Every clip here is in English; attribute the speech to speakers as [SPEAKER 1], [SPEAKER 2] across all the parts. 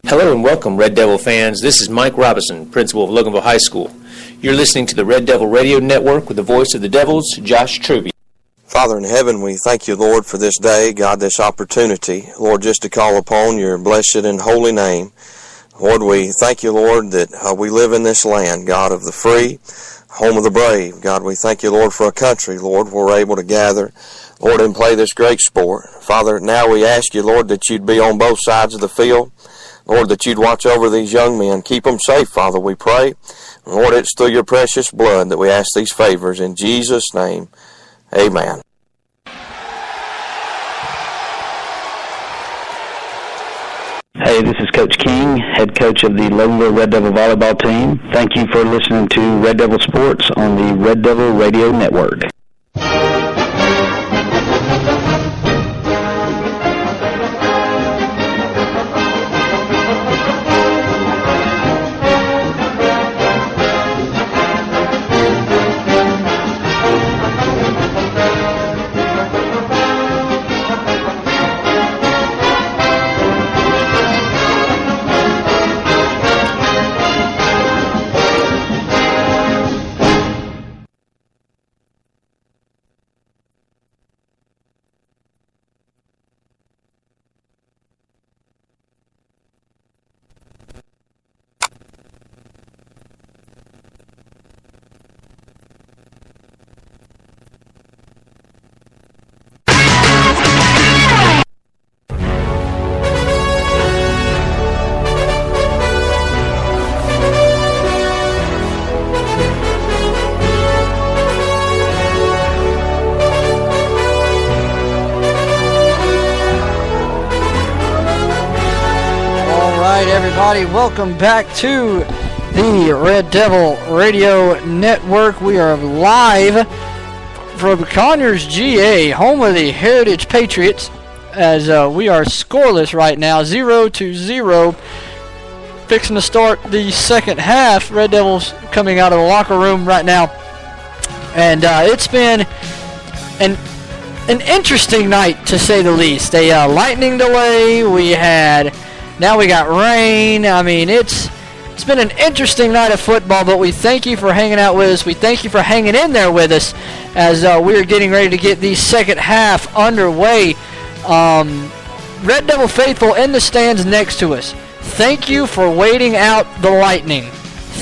[SPEAKER 1] Hello and welcome, Red Devil fans. This is Mike Robinson, principal of Loganville High School. You're listening to the Red Devil Radio Network with the voice of the Devils, Josh Truby.
[SPEAKER 2] Father in heaven, we thank you, Lord, for this day, God, this opportunity, Lord, just to call upon your blessed and holy name. Lord, we thank you, Lord, that we live in this land, God of the free, home of the brave. God, we thank you, Lord, for a country, Lord, where we're able to gather, Lord, and play this great sport. Father, now we ask you, Lord, that you'd be on both sides of the field. Lord, that you'd watch over these young men. Keep them safe, Father, we pray. Lord, it's through your precious blood that we ask these favors. In Jesus' name, amen.
[SPEAKER 3] Hey, this is Coach King, head coach of the Loganville Red Devil volleyball team. Thank you for listening to Red Devil Sports on the Red Devil Radio Network.
[SPEAKER 4] Welcome back to the Red Devil Radio Network. We are live from Conyers, GA, home of the Heritage Patriots, as we are scoreless right now, 0-0. Fixing to start the second half. Red Devils coming out of the locker room right now. And it's been an interesting night, to say the least. A lightning delay. Now we got rain. I mean, it's been an interesting night of football, but we thank you for hanging out with us. We thank you for hanging in there with us as we're getting ready to get the second half underway. Red Devil faithful in the stands next to us, thank you for waiting out the lightning.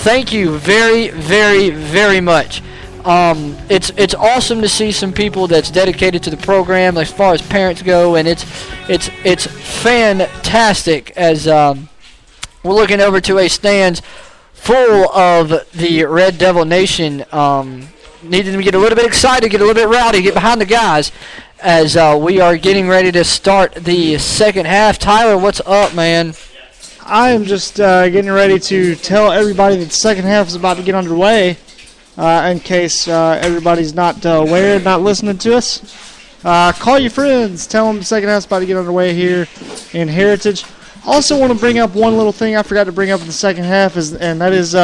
[SPEAKER 4] Thank you very, very, very much. It's awesome to see some people that's dedicated to the program as far as parents go, and it's fantastic as we're looking over to a stands full of the Red Devil Nation, needing to get a little bit excited, get a little bit rowdy, get behind the guys as we are getting ready to start the second half. Tyler, what's up, man?
[SPEAKER 5] I am just getting ready to tell everybody that the second half is about to get underway. In case everybody's not aware, not listening to us. Call your friends. Tell them the second half's about to get underway here in Heritage. Also want to bring up one little thing I forgot to bring up in the second half, and that is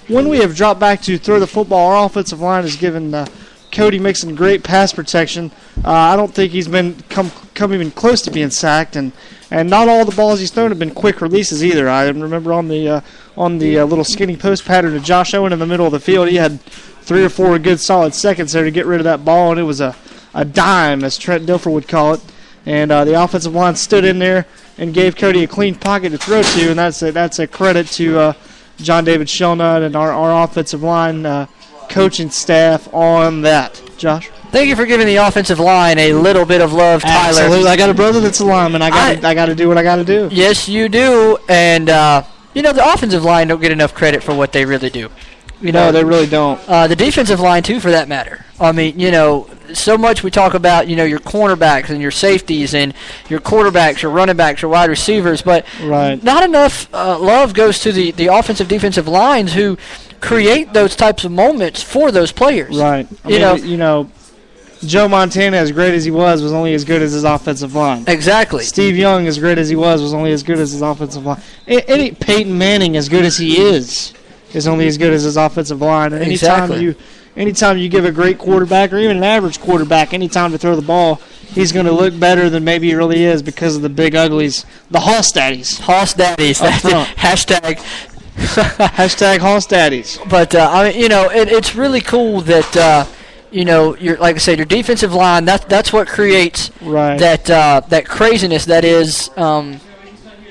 [SPEAKER 5] when we have dropped back to throw the football, our offensive line has given Cody Mixon great pass protection. I don't think he's been come even close to being sacked, and not all the balls he's thrown have been quick releases either. I remember on the little skinny post pattern to Josh Owen in the middle of the field, he had 3 or 4 good solid seconds there to get rid of that ball, and it was a dime, as Trent Dilfer would call it. And the offensive line stood in there and gave Cody a clean pocket to throw to, and that's a credit to John David Shelnut and our offensive line coaching staff on that. Josh?
[SPEAKER 4] Thank you for giving the offensive line a little bit of love, Tyler.
[SPEAKER 5] Absolutely. I got a brother that's a lineman. I got to do what I got to do.
[SPEAKER 4] Yes, you do. And, the offensive line don't get enough credit for what they really do.
[SPEAKER 5] No, they really don't.
[SPEAKER 4] The defensive line, too, for that matter. I mean, so much we talk about, your cornerbacks and your safeties and your quarterbacks, your running backs, your wide receivers, but not enough love goes to the offensive defensive lines who create those types of moments for those players.
[SPEAKER 5] Right. Joe Montana, as great as he was only as good as his offensive line.
[SPEAKER 4] Exactly.
[SPEAKER 5] Steve Young, as great as he was only as good as his offensive line. Peyton Manning, as good as he is is only as good as his offensive line. And anytime you give a great quarterback or even an average quarterback any time to throw the ball, he's going to look better than maybe he really is because of the big uglies, the Hoss Daddies.
[SPEAKER 4] Hoss Daddies. Hashtag.
[SPEAKER 5] Hashtag Hoss Daddies.
[SPEAKER 4] But, it's really cool that, you're, like I said, your defensive line, that's what creates that craziness that is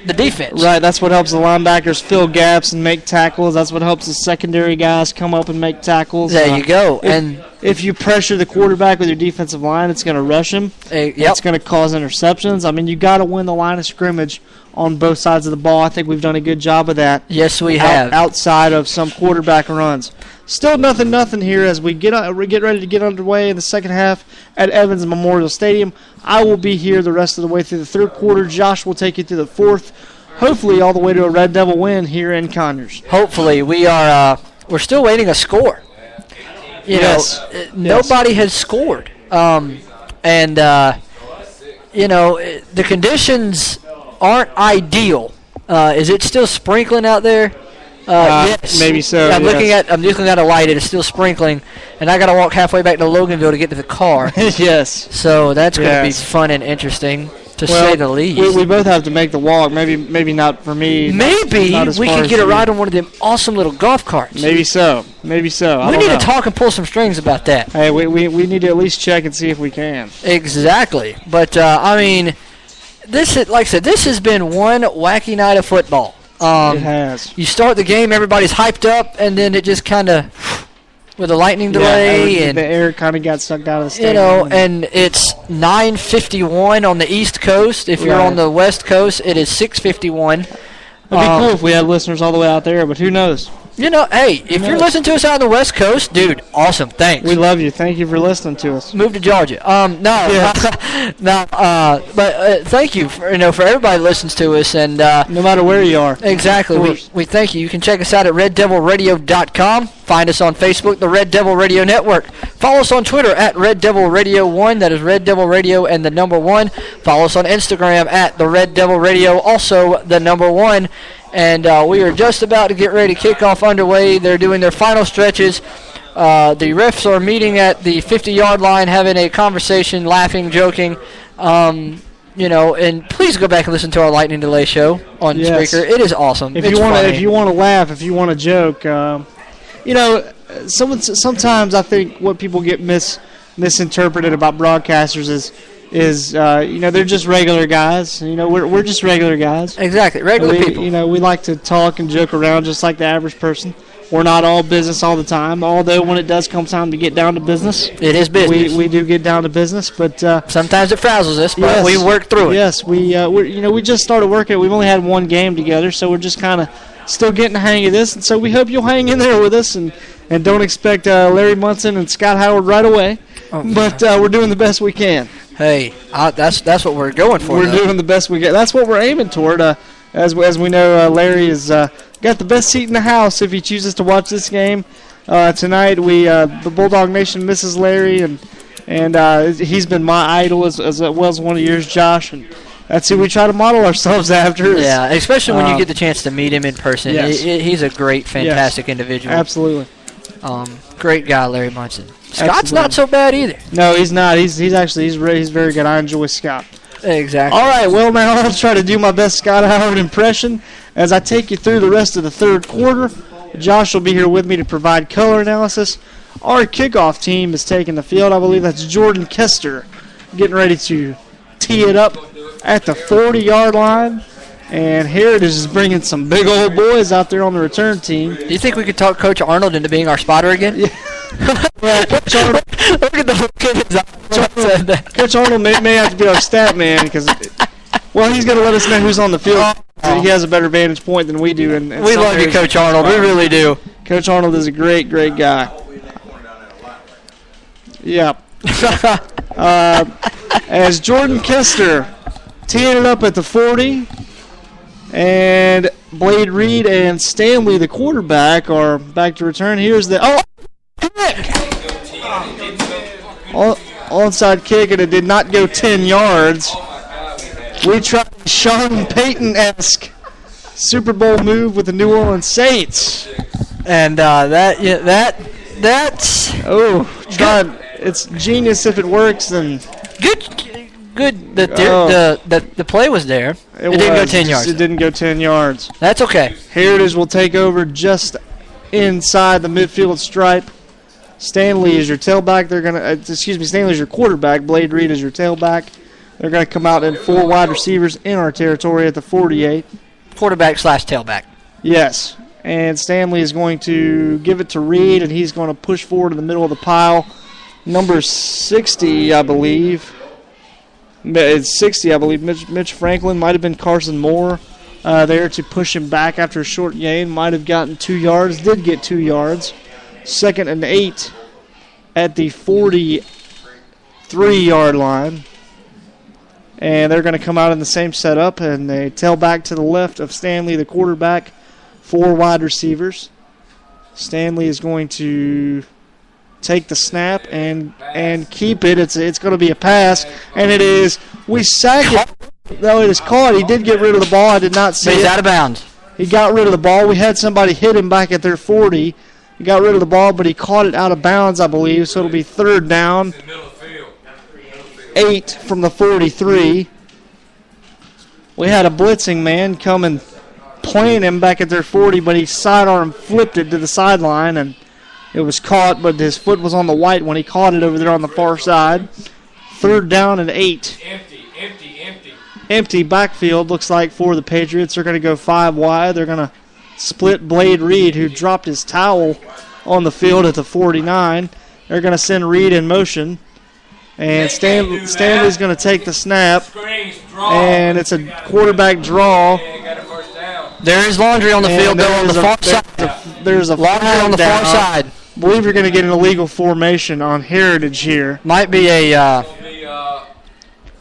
[SPEAKER 4] the defense.
[SPEAKER 5] Right, that's what helps the linebackers fill gaps and make tackles. That's what helps the secondary guys come up and make tackles.
[SPEAKER 4] There you go.
[SPEAKER 5] If you pressure the quarterback with your defensive line, it's going to rush him. It's going to cause interceptions. I mean, you got to win the line of scrimmage on both sides of the ball. I think we've done a good job of that.
[SPEAKER 4] Yes, we have.
[SPEAKER 5] Outside of some quarterback runs. Still nothing here as we get ready to get underway in the second half at Evans Memorial Stadium. I will be here the rest of the way through the third quarter. Josh will take you through the fourth, hopefully all the way to a Red Devil win here in Conyers.
[SPEAKER 4] Hopefully. We're still waiting a score. Nobody has scored. The conditions aren't ideal. Is it still sprinkling out there? Yes.
[SPEAKER 5] Maybe so.
[SPEAKER 4] I'm looking at a light. It is still sprinkling, and I got to walk halfway back to Loganville to get to the car.
[SPEAKER 5] Yes.
[SPEAKER 4] So that's going to be fun and interesting, to say the least.
[SPEAKER 5] We both have to make the walk. Maybe not for me.
[SPEAKER 4] Maybe we could get a ride on one of them awesome little golf carts.
[SPEAKER 5] Maybe so. We need
[SPEAKER 4] to talk and pull some strings about that.
[SPEAKER 5] Hey, we need to at least check and see if we can.
[SPEAKER 4] Exactly. But this has been one wacky night of football.
[SPEAKER 5] It has.
[SPEAKER 4] You start the game, everybody's hyped up, and then it just kind of, with a lightning delay, and
[SPEAKER 5] the air kind of got sucked out of the stadium.
[SPEAKER 4] And it's 9:51 on the East Coast. If you're on the West Coast, it is 6:51.
[SPEAKER 5] It'd be cool if we had listeners all the way out there, but who knows?
[SPEAKER 4] Hey, if you're listening to us out on the West Coast, dude, awesome, thanks.
[SPEAKER 5] We love you. Thank you for listening to us.
[SPEAKER 4] Move to Georgia. But thank you for everybody that listens to us, and
[SPEAKER 5] no matter where you are.
[SPEAKER 4] Exactly. We thank you. You can check us out at reddevilradio.com. Find us on Facebook, the Red Devil Radio Network. Follow us on Twitter at Red Devil Radio 1. That is Red Devil Radio and the number 1. Follow us on Instagram at the Red Devil Radio, also the number 1. And we are just about to get ready to kick off underway. They're doing their final stretches. The refs are meeting at the 50-yard line, having a conversation, laughing, joking. And please go back and listen to our Lightning Delay show on Spreaker. It is awesome.
[SPEAKER 5] If you want to laugh, if you want to joke, sometimes I think what people get misinterpreted about broadcasters is they're just regular guys. We're just regular guys.
[SPEAKER 4] Exactly, regular people.
[SPEAKER 5] We like to talk and joke around just like the average person. We're not all business all the time, although when it does come time to get down to business,
[SPEAKER 4] it is business.
[SPEAKER 5] We do get down to business, but
[SPEAKER 4] sometimes it frazzles us, but we work through it.
[SPEAKER 5] Yes, we just started working. We've only had one game together, so we're just kind of still getting the hang of this, and so we hope you'll hang in there with us and don't expect Larry Munson and Scott Howard right away. But we're doing the best we can.
[SPEAKER 4] Hey, that's what we're going for.
[SPEAKER 5] We're doing the best we can. That's what we're aiming toward. As we know, Larry has got the best seat in the house if he chooses to watch this game tonight. The Bulldog Nation misses Larry, and he's been my idol as well as one of yours, Josh. And that's who we try to model ourselves after.
[SPEAKER 4] Yeah, especially when you get the chance to meet him in person.
[SPEAKER 5] Yes.
[SPEAKER 4] He's a great, fantastic individual.
[SPEAKER 5] Absolutely.
[SPEAKER 4] Great guy, Larry Munson. Scott's not so bad either.
[SPEAKER 5] No, he's not. He's very good. I enjoy Scott.
[SPEAKER 4] Exactly.
[SPEAKER 5] All right, well, now I'll try to do my best Scott Howard impression as I take you through the rest of the third quarter. Josh will be here with me to provide color analysis. Our kickoff team is taking the field. I believe that's Jordan Kester getting ready to tee it up at the 40-yard line. And Heritage is bringing some big old boys out there on the return team.
[SPEAKER 4] Do you think we could talk Coach Arnold into being our spotter again?
[SPEAKER 5] Yeah. Coach Arnold,
[SPEAKER 4] look at the look in his eyes.
[SPEAKER 5] Coach Arnold may have to be our stat man because, he's going to let us know who's on the field. He has a better vantage point than we do. And
[SPEAKER 4] we love you, Coach Arnold. We really do.
[SPEAKER 5] Coach Arnold is a great, great guy. Yeah. As Jordan Kester teeing it up at the 40. And Blade Reed and Stanley, the quarterback, are back to return. Here's the onside kick, and it did not go 10 yards. We tried Sean Payton-esque Super Bowl move with the New Orleans Saints.
[SPEAKER 4] And that's
[SPEAKER 5] it's genius if it works. Then
[SPEAKER 4] good that the play was there. It didn't go 10 yards.
[SPEAKER 5] It didn't go 10 yards.
[SPEAKER 4] That's okay.
[SPEAKER 5] Heritage will take over just inside the midfield stripe. Stanley is your tailback. Stanley is your quarterback. Blade Reed is your tailback. They're going to come out in 4 wide receivers in our territory at the 48.
[SPEAKER 4] Quarterback/tailback.
[SPEAKER 5] Yes. And Stanley is going to give it to Reed, and he's going to push forward in the middle of the pile. Number 60, I believe. It's 60, I believe. Mitch Franklin, might have been Carson Moore there to push him back after a short gain. Might have gotten 2 yards. Did get 2 yards. 2nd and 8 at the 43-yard line. And they're going to come out in the same setup, and they tail back to the left of Stanley, the quarterback, 4 wide receivers. Stanley is going to take the snap and keep it. It's going to be a pass, and it is. We sack it. No, it is caught. He did get rid of the ball. I did not see it.
[SPEAKER 4] He's out of bounds.
[SPEAKER 5] He got rid of the ball. We had somebody hit him back at their 40. He got rid of the ball, but he caught it out of bounds, I believe, so it'll be 3rd down. 8 from the 43. We had a blitzing man come and plant him back at their 40, but he sidearm flipped it to the sideline, and it was caught, but his foot was on the white when he caught it over there on the far side. 3rd down and 8. Empty backfield, looks like, for the Patriots. They're going to go 5 wide. They're going to split Blade Reed, who dropped his towel on the field at the 49. They're going to send Reed in motion. And Stanley's going to take the snap. And it's a quarterback draw.
[SPEAKER 4] There is laundry on the field, though, on the far side.
[SPEAKER 5] There's a
[SPEAKER 4] laundry on the far side.
[SPEAKER 5] I believe you're going to get an illegal formation on Heritage here.
[SPEAKER 4] Might be a...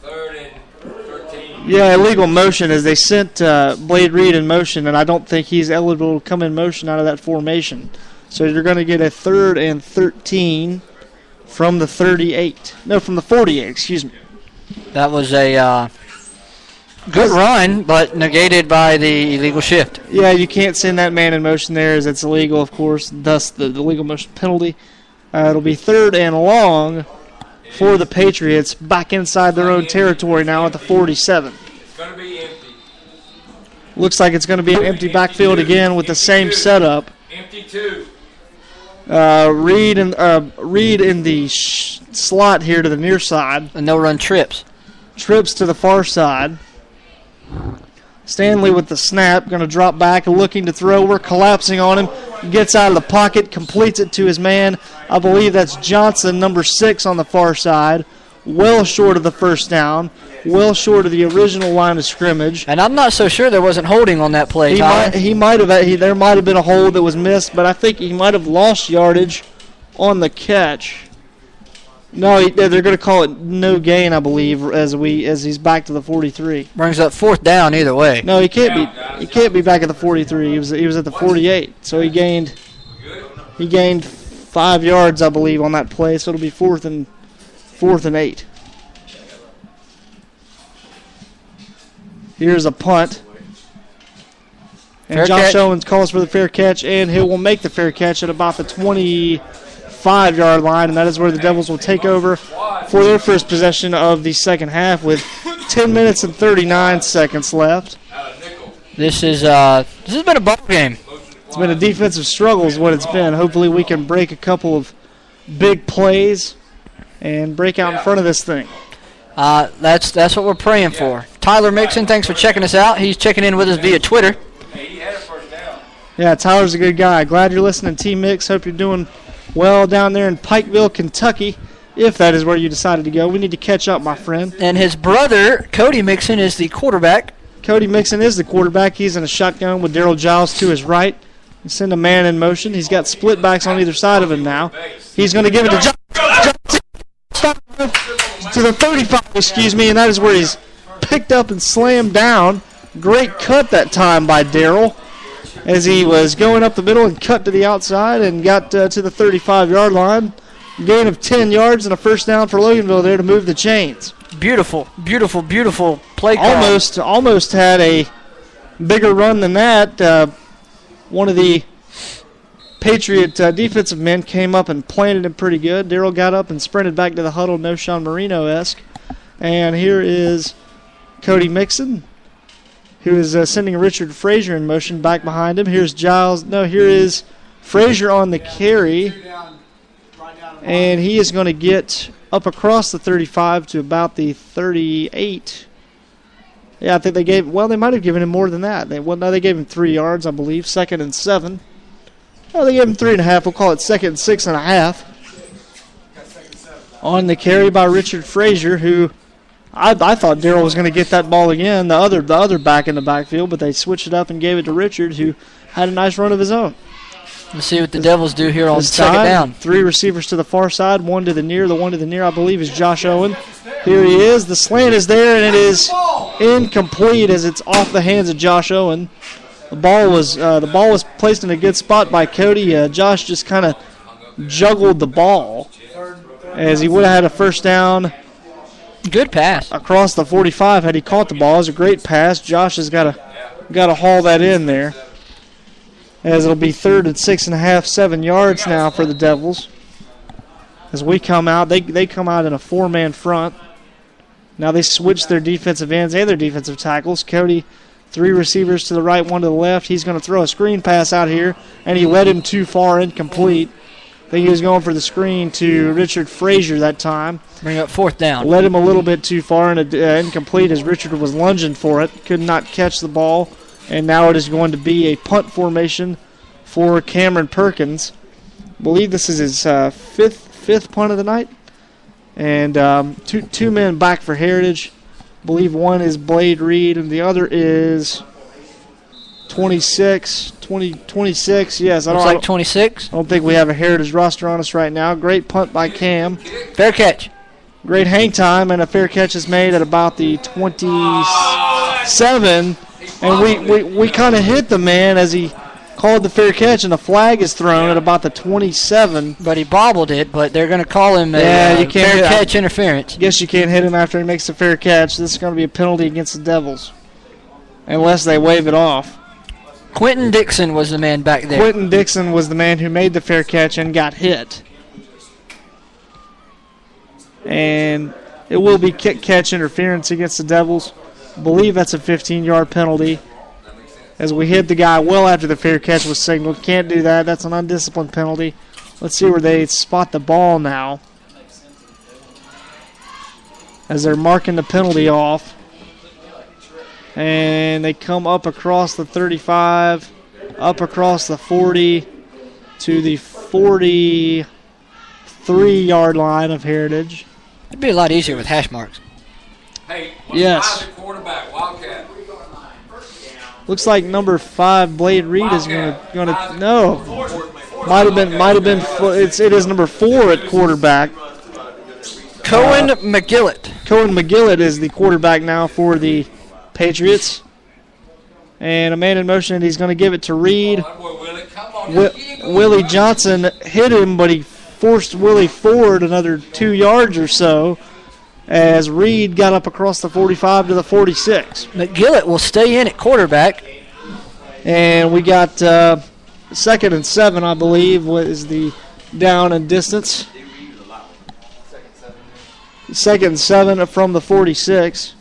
[SPEAKER 6] 3rd and 13.
[SPEAKER 5] Yeah, illegal motion as they sent Blade Reed in motion, and I don't think he's eligible to come in motion out of that formation. So you're going to get a 3rd and 13 from the 38. No, from the 48, excuse me.
[SPEAKER 4] That was a good run, but negated by the illegal shift.
[SPEAKER 5] Yeah, you can't send that man in motion there as it's illegal, of course, thus the illegal motion penalty. It'll be 3rd and long for the Patriots back inside their own territory now at the 47.
[SPEAKER 6] It's going to be empty.
[SPEAKER 5] Looks like it's going to be an empty backfield again with the same setup.
[SPEAKER 6] Empty 2.
[SPEAKER 5] Reed in the slot here to the near side.
[SPEAKER 4] And they'll run trips.
[SPEAKER 5] Trips to the far side. Stanley with the snap, going to drop back, looking to throw. We're collapsing on him. Gets out of the pocket, completes it to his man. I believe that's Johnson, number 6 on the far side. Well short of the 1st down. Well short of the original line of scrimmage.
[SPEAKER 4] And I'm not so sure there wasn't holding on that play, Tyler.
[SPEAKER 5] There might have been a hold that was missed, but I think he might have lost yardage on the catch. No, they're going to call it no gain, I believe, as he's back to the 43.
[SPEAKER 4] Brings up 4th down either way.
[SPEAKER 5] No, he can't be. He can't be back at the 43. He was at the 48. So he gained 5 yards, I believe, on that play. So it'll be 4th and 8. Here's a punt. And Josh Owens calls for the fair catch, and he will make the fair catch at about the 25-yard line, and that is where the Devils will take over for their first possession of the second half with 10 minutes and 39 seconds left.
[SPEAKER 4] This has been a ball game.
[SPEAKER 5] It's been a defensive struggle is what it's been. Hopefully we can break a couple of big plays and break out in front of this thing.
[SPEAKER 4] That's what we're praying for. Tyler Mixon, thanks for checking us out. He's checking in with us via Twitter.
[SPEAKER 5] Yeah, Tyler's a good guy. Glad you're listening, T-Mix. Hope you're doing well down there in Pikeville, Kentucky, if that is where you decided to go. We need to catch up, my friend.
[SPEAKER 4] And his brother, Cody Mixon, is the quarterback.
[SPEAKER 5] Cody Mixon is the quarterback. He's in a shotgun with Darryl Giles to his right. Send a man in motion. He's got split backs on either side of him now. He's going to give it to to the 35, and that is where he's picked up and slammed down. Great cut that time by Darryl as he was going up the middle and cut to the outside and got to the 35-yard line. Gain of 10 yards and a first down for Loganville there to move the chains.
[SPEAKER 4] Beautiful, beautiful, beautiful play call.
[SPEAKER 5] Almost had a bigger run than that. One of the Patriot defensive men came up and planted him pretty good. Darrell got up and sprinted back to the huddle, no Sean Marino-esque. And here is Cody Mixon, who is sending Richard Frazier in motion back behind him. Here's Giles. No, here is Frazier on the carry. And he is going to get up across the 35 to about the 38. Yeah, I think they might have given him more than that. They gave him 3 yards, I believe, 2nd and 7. Oh, they gave him 3.5. We'll call it 2nd and 6.5. On the carry by Richard Frazier, who I thought Darrell was going to get that ball again, the other back in the backfield, but they switched it up and gave it to Richard, who had a nice run of his own.
[SPEAKER 4] Let's see what the Devils do here on 2nd down.
[SPEAKER 5] 3 receivers to the far side, 1 to the near. The 1 to the near, I believe, is Josh Owen. Here he is. The slant is there, and it is incomplete as it's off the hands of Josh Owen. The ball was placed in a good spot by Cody. Josh just kind of juggled the ball as he would have had a first down.
[SPEAKER 4] Good pass
[SPEAKER 5] Across the 45 had he caught the ball. It was a great pass. Josh has got to haul that in there. As it'll be 3rd and 6.5, 7 yards now for the Devils. As we come out, they come out in a 4-man front. Now they switch their defensive ends and their defensive tackles. Cody, 3 receivers to the right, 1 to the left. He's going to throw a screen pass out here, and he led him too far, incomplete. I think he was going for the screen to Richard Frazier that time.
[SPEAKER 4] Bring up 4th down.
[SPEAKER 5] Led him a little bit too far and incomplete as Richard was lunging for it. Could not catch the ball. And now it is going to be a punt formation for Cameron Perkins. I believe this is his fifth punt of the night. And two men back for Heritage. I believe one is Blade Reed and the other is 26. Yes,
[SPEAKER 4] Looks like 26.
[SPEAKER 5] I don't think we have a Heritage roster on us right now. Great punt by Cam.
[SPEAKER 4] Fair catch.
[SPEAKER 5] Great hang time, and a fair catch is made at about the 27. And we kind of hit the man as he called the fair catch, and the flag is thrown at about the 27.
[SPEAKER 4] But he bobbled it, but they're going to call him
[SPEAKER 5] you can't
[SPEAKER 4] fair catch interference.
[SPEAKER 5] Guess you can't hit him after he makes the fair catch. This is going to be a penalty against the Devils, unless they wave it off.
[SPEAKER 4] Quentin Dixon was the man back there.
[SPEAKER 5] Quentin Dixon was the man who made the fair catch and got hit. And it will be kick-catch interference against the Devils. I believe that's a 15-yard penalty. As we hit the guy well after the fair catch was signaled. Can't do that. That's an undisciplined penalty. Let's see where they spot the ball now. As they're marking the penalty off. And they come up across the 35, up across the 40 to the 43-yard line of Heritage.
[SPEAKER 4] It'd be a lot easier with hash marks.
[SPEAKER 6] Hey,
[SPEAKER 5] yes.
[SPEAKER 6] Quarterback, Wildcat.
[SPEAKER 5] Looks like number 5, Blade Reed, is gonna no. Might have been. It is number 4 at quarterback.
[SPEAKER 4] Cohen McGillett.
[SPEAKER 5] Cohen McGillett is the quarterback now for the Patriots. And a man in motion, and he's going to give it to Reed. Willie Johnson hit him, but he forced Willie forward another 2 yards or so as Reed got up across the 45 to the 46.
[SPEAKER 4] McGillett will stay in at quarterback.
[SPEAKER 5] And we got 2nd and 7, I believe, was the down and distance. 2nd and 7 from the 46.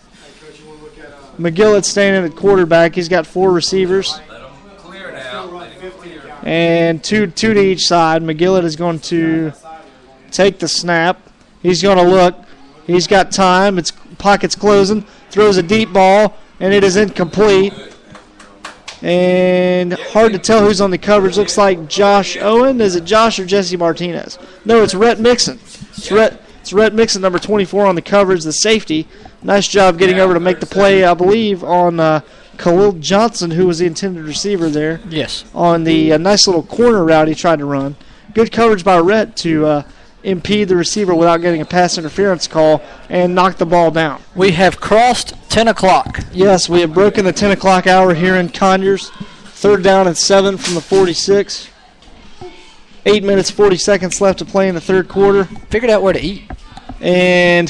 [SPEAKER 5] McGillett staying in at quarterback. He's got 4 receivers. And two to each side. McGillett is going to take the snap. He's going to look. He's got time. It's pockets closing. Throws a deep ball, and it is incomplete. And hard to tell who's on the coverage. Looks like Josh Owen. Is it Josh or Jesse Martinez? No, it's Rhett Mixon. It's Rhett Mixon, number 24 on the coverage, the safety. Nice job getting over to make the play, I believe, on Khalil Johnson, who was the intended receiver there.
[SPEAKER 4] Yes.
[SPEAKER 5] On the nice little corner route he tried to run. Good coverage by Rhett to impede the receiver without getting a pass interference call and knock the ball down.
[SPEAKER 4] We have crossed 10 o'clock.
[SPEAKER 5] Yes, we have broken the 10 o'clock hour here in Conyers. 3rd down and 7 from the 46. 8 minutes, 40 seconds left to play in the third quarter.
[SPEAKER 4] Figured out where to eat.
[SPEAKER 5] And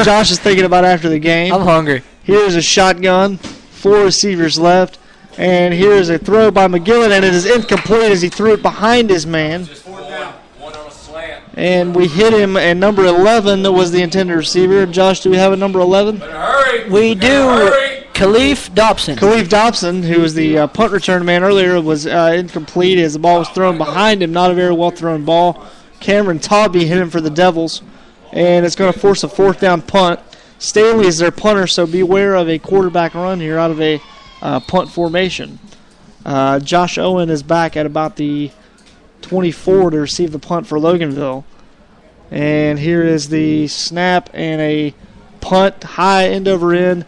[SPEAKER 5] Josh is thinking about after the game.
[SPEAKER 4] I'm hungry.
[SPEAKER 5] Here's a shotgun. 4 receivers left. And here's a throw by McGillen, and it is incomplete as he threw it behind his man.
[SPEAKER 6] Just 4th down. 1 on a slant.
[SPEAKER 5] And we hit him, and number 11 was the intended receiver. Josh, do we have a number 11?
[SPEAKER 6] Better hurry.
[SPEAKER 4] We do.
[SPEAKER 6] Hurry.
[SPEAKER 4] Khalif Dobson.
[SPEAKER 5] Khalif Dobson, who was the punt return man earlier, was incomplete as the ball was thrown behind him. Not a very well-thrown ball. Cameron Tobby hit him for the Devils, and it's going to force a 4th down punt. Staley is their punter, so beware of a quarterback run here out of a punt formation. Josh Owen is back at about the 24 to receive the punt for Loganville. And here is the snap and a punt, high end over end.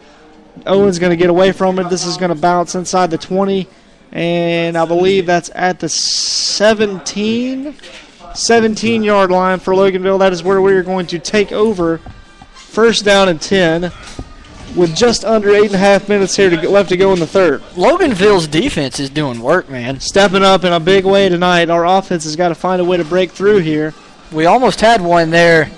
[SPEAKER 5] Owen's going to get away from it. This is going to bounce inside the 20, and I believe that's at the 17-yard line for Loganville. That is where we are going to take over. 1st down and 10 with just under 8.5 minutes here left to go in the third.
[SPEAKER 4] Loganville's defense is doing work, man.
[SPEAKER 5] Stepping up in a big way tonight. Our offense has got to find a way to break through here.
[SPEAKER 4] We almost had one there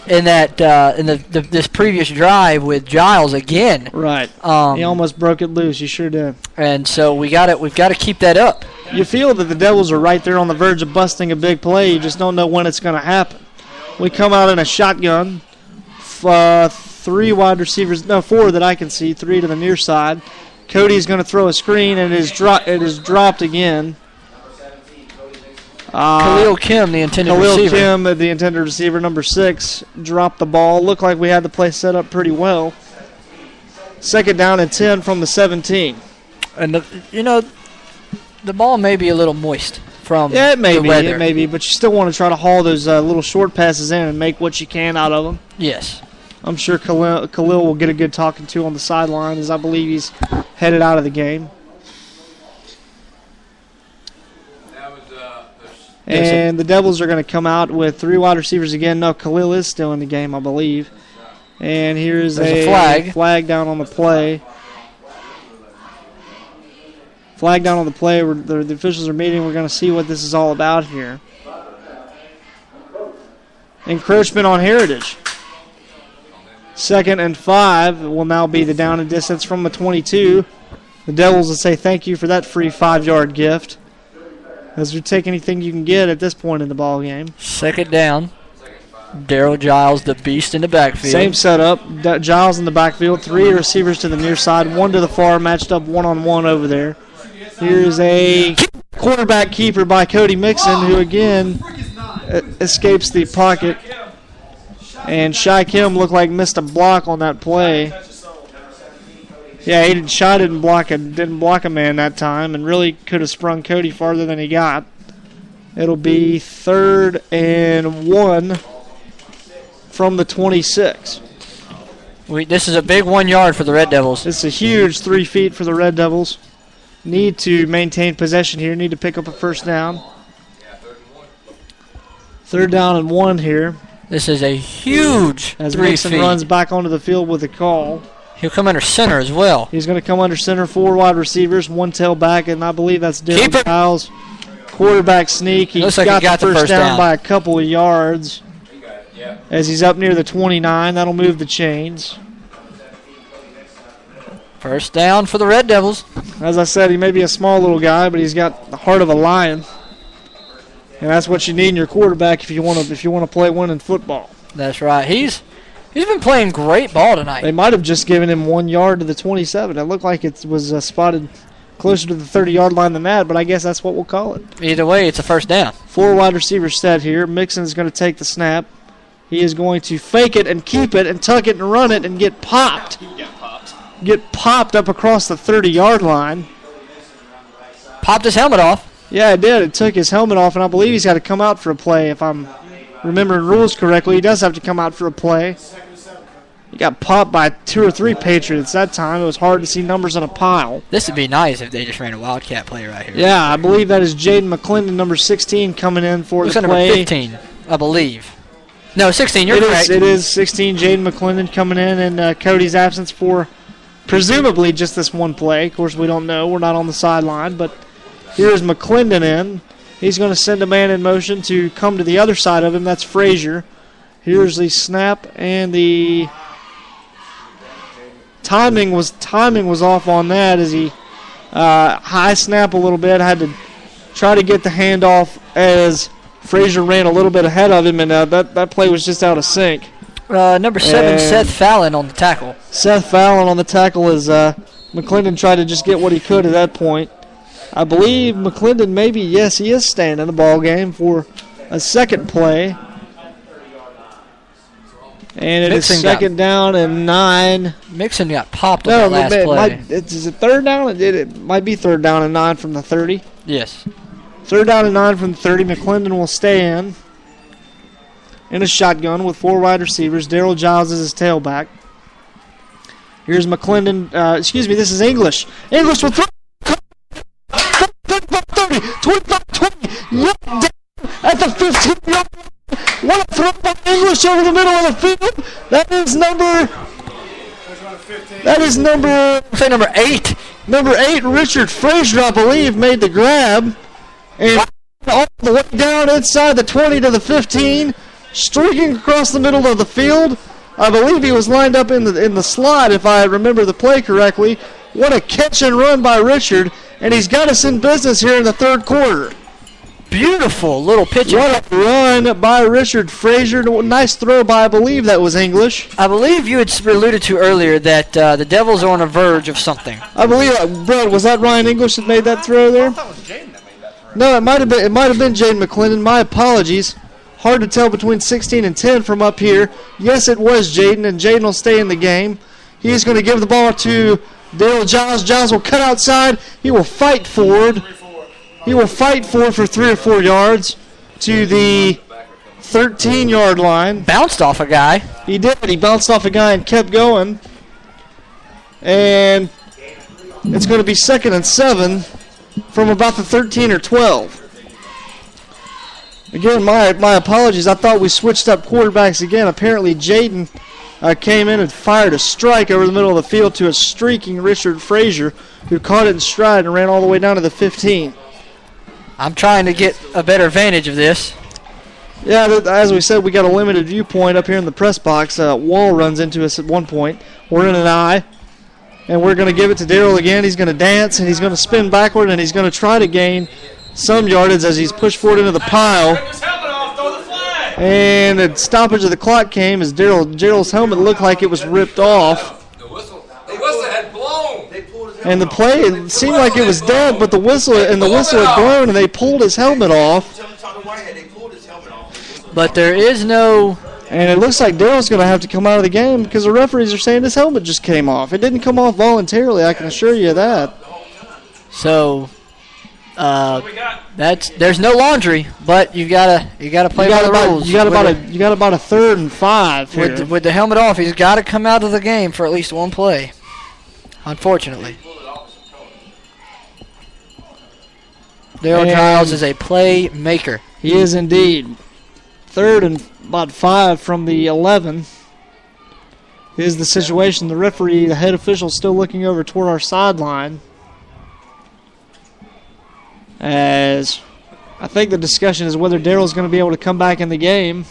[SPEAKER 4] in that this previous drive with Giles again.
[SPEAKER 5] Right. He almost broke it loose. You sure did.
[SPEAKER 4] And so we've got to keep that up.
[SPEAKER 5] You feel that the Devils are right there on the verge of busting a big play. You just don't know when it's going to happen. We come out in a shotgun. 4 that I can see, 3 to the near side. Cody's going to throw a screen, and it is dropped again.
[SPEAKER 4] Khalil Kim, the intended receiver.
[SPEAKER 5] Khalil Kim, the intended receiver, number 6, dropped the ball. Looked like we had the play set up pretty well. 2nd down and 10 from the 17.
[SPEAKER 4] And, the ball may be a little moist from
[SPEAKER 5] it may
[SPEAKER 4] the
[SPEAKER 5] be,
[SPEAKER 4] weather.
[SPEAKER 5] It may be, but you still want to try to haul those little short passes in and make what you can out of them.
[SPEAKER 4] Yes.
[SPEAKER 5] I'm sure Khalil will get a good talking to on the sideline, as I believe he's headed out of the game. And the Devils are going to come out with 3 wide receivers again. No, Khalil is still in the game, I believe. And here's a flag down on the play. Flag down on the play. The officials are meeting. We're going to see what this is all about here. Encroachment on Heritage. 2nd and 5 will now be the down and distance from the 22. The Devils will say thank you for that free 5-yard gift, as we take anything you can get at this point in the ball game.
[SPEAKER 4] 2nd down. Daryl Giles, the beast in the backfield.
[SPEAKER 5] Same setup. Giles in the backfield. 3 receivers to the near side, 1 to the far, matched up one-on-one over there. Here's a quarterback keeper by Cody Mixon, who again escapes the pocket. And Shy Kim looked like missed a block on that play. Yeah, Shy didn't block a man that time, and really could have sprung Cody farther than he got. It'll be 3rd and 1 from the 26.
[SPEAKER 4] This is a big 1 yard for the Red Devils.
[SPEAKER 5] It's a huge 3 feet for the Red Devils. Need to maintain possession here. Need to pick up a 1st down. 3rd down and 1 here.
[SPEAKER 4] This is a huge
[SPEAKER 5] as
[SPEAKER 4] 3
[SPEAKER 5] Mason
[SPEAKER 4] feet.
[SPEAKER 5] runs back onto the field with a call.
[SPEAKER 4] He'll come under center as well.
[SPEAKER 5] He's going to come under center, 4 wide receivers, 1 tailback, and I believe that's Dylan Giles. Quarterback sneak. He
[SPEAKER 4] Looks like he got the first down
[SPEAKER 5] by a couple of yards. As he's up near the 29, that'll move the chains.
[SPEAKER 4] 1st down for the Red Devils.
[SPEAKER 5] As I said, he may be a small little guy, but he's got the heart of a lion. And that's what you need in your quarterback if you want to play winning football.
[SPEAKER 4] That's right. He's been playing great ball tonight.
[SPEAKER 5] They might have just given him 1 yard to the 27. It looked like it was spotted closer to the 30-yard line than that, but I guess that's what we'll call it.
[SPEAKER 4] Either way, it's a 1st down.
[SPEAKER 5] 4 wide receivers set here. Mixon is going to take the snap. He is going to fake it and keep it and tuck it and run it and get popped. Get popped up across the 30-yard line.
[SPEAKER 4] Popped his helmet off.
[SPEAKER 5] Yeah, it did. It took his helmet off, and I believe he's got to come out for a play. If I'm remembering rules correctly, he does have to come out for a play. He got popped by 2 or 3 Patriots that time. It was hard to see numbers in a pile.
[SPEAKER 4] This would be nice if they just ran a Wildcat play right here.
[SPEAKER 5] Yeah, I believe that is Jaden McClendon, number 16, coming in for the play.
[SPEAKER 4] Number 15, I believe. No, 16, you're correct.
[SPEAKER 5] It is 16, Jaden McClendon coming in Cody's absence for presumably just this one play. Of course, we don't know. We're not on the sideline, but here's McClendon in. He's going to send a man in motion to come to the other side of him. That's Frazier. Here's the snap, and the timing was off on that as he high snap a little bit. Had to try to get the handoff as Frazier ran a little bit ahead of him, and that play was just out of sync.
[SPEAKER 4] Number 7,
[SPEAKER 5] And
[SPEAKER 4] Seth Fallon on the tackle.
[SPEAKER 5] Seth Fallon on the tackle as McClendon tried to just get what he could at that point. I believe McClendon maybe, yes, he is staying in the ball game for a second play. And it
[SPEAKER 4] Mixon
[SPEAKER 5] is second down and 9.
[SPEAKER 4] Mixon got popped on the last play.
[SPEAKER 5] Is it third down? It might be third down and 9 from the 30.
[SPEAKER 4] Yes.
[SPEAKER 5] Third down and 9 from the 30. McClendon will stay in a shotgun with 4 wide receivers. Darrell Giles is his tailback. Here's McClendon. This is English. English will throw. 30, 25, 20. Yep, down at the 15-yard line. What a throw by English over the middle of the field. That is number 8. Number 8, Richard Frazier, I believe, made the grab. And all the way down inside the 20 to the 15, streaking across the middle of the field. I believe he was lined up in the slot, if I remember the play correctly. What a catch and run by Richard, and he's got us in business here in the third quarter.
[SPEAKER 4] Beautiful little pitch.
[SPEAKER 5] What a run by Richard Frazier. Nice throw by, I believe that was English.
[SPEAKER 4] I believe you had alluded to earlier that the Devils are on a verge of something.
[SPEAKER 5] I believe, Brett, was that Ryan English that made that throw there?
[SPEAKER 6] I thought it was Jaden that made that throw.
[SPEAKER 5] No, it might have been Jaden McClendon. My apologies. Hard to tell between 16 and 10 from up here. Yes, it was Jaden, and Jaden will stay in the game. He's going to give the ball to Darrell Giles. Giles will cut outside. He will fight forward. He will fight forward for 3 or 4 yards to the 13-yard line.
[SPEAKER 4] Bounced off a guy.
[SPEAKER 5] He did. He bounced off a guy and kept going. And it's going to be 2nd and 7 from about the 13 or 12. Again, my apologies. I thought we switched up quarterbacks again. Apparently, Jaden came in and fired a strike over the middle of the field to a streaking Richard Frazier, who caught it in stride and ran all the way down to the 15.
[SPEAKER 4] I'm trying to get a better vantage of this.
[SPEAKER 5] Yeah, as we said, we got a limited viewpoint up here in the press box. Wall runs into us at one point. We're in an eye, and we're going to give it to Darrell again. He's going to dance, and he's going to spin backward, and he's going to try to gain some yardage as he's pushed forward into the pile. And a stoppage of the clock came as Darrell's helmet looked like it was ripped off.
[SPEAKER 6] The whistle had blown.
[SPEAKER 5] And the play, it seemed like it was dead, but the whistle had blown, and they pulled his helmet off.
[SPEAKER 4] But there is no...
[SPEAKER 5] And it looks like Darrell's going to have to come out of the game because the referees are saying his helmet just came off. It didn't come off voluntarily, I can assure you of that.
[SPEAKER 4] So... there's no laundry, but you gotta play by the rules.
[SPEAKER 5] You got about a 3rd and 5 here.
[SPEAKER 4] With the helmet off, he's got to come out of the game for at least one play. Unfortunately, Darrell Giles is a playmaker.
[SPEAKER 5] He is indeed. 3rd and about 5 from the 11 is the situation. The referee, the head official, still looking over toward our sideline. As I think the discussion is whether Darrell's going to be able to come back in the game.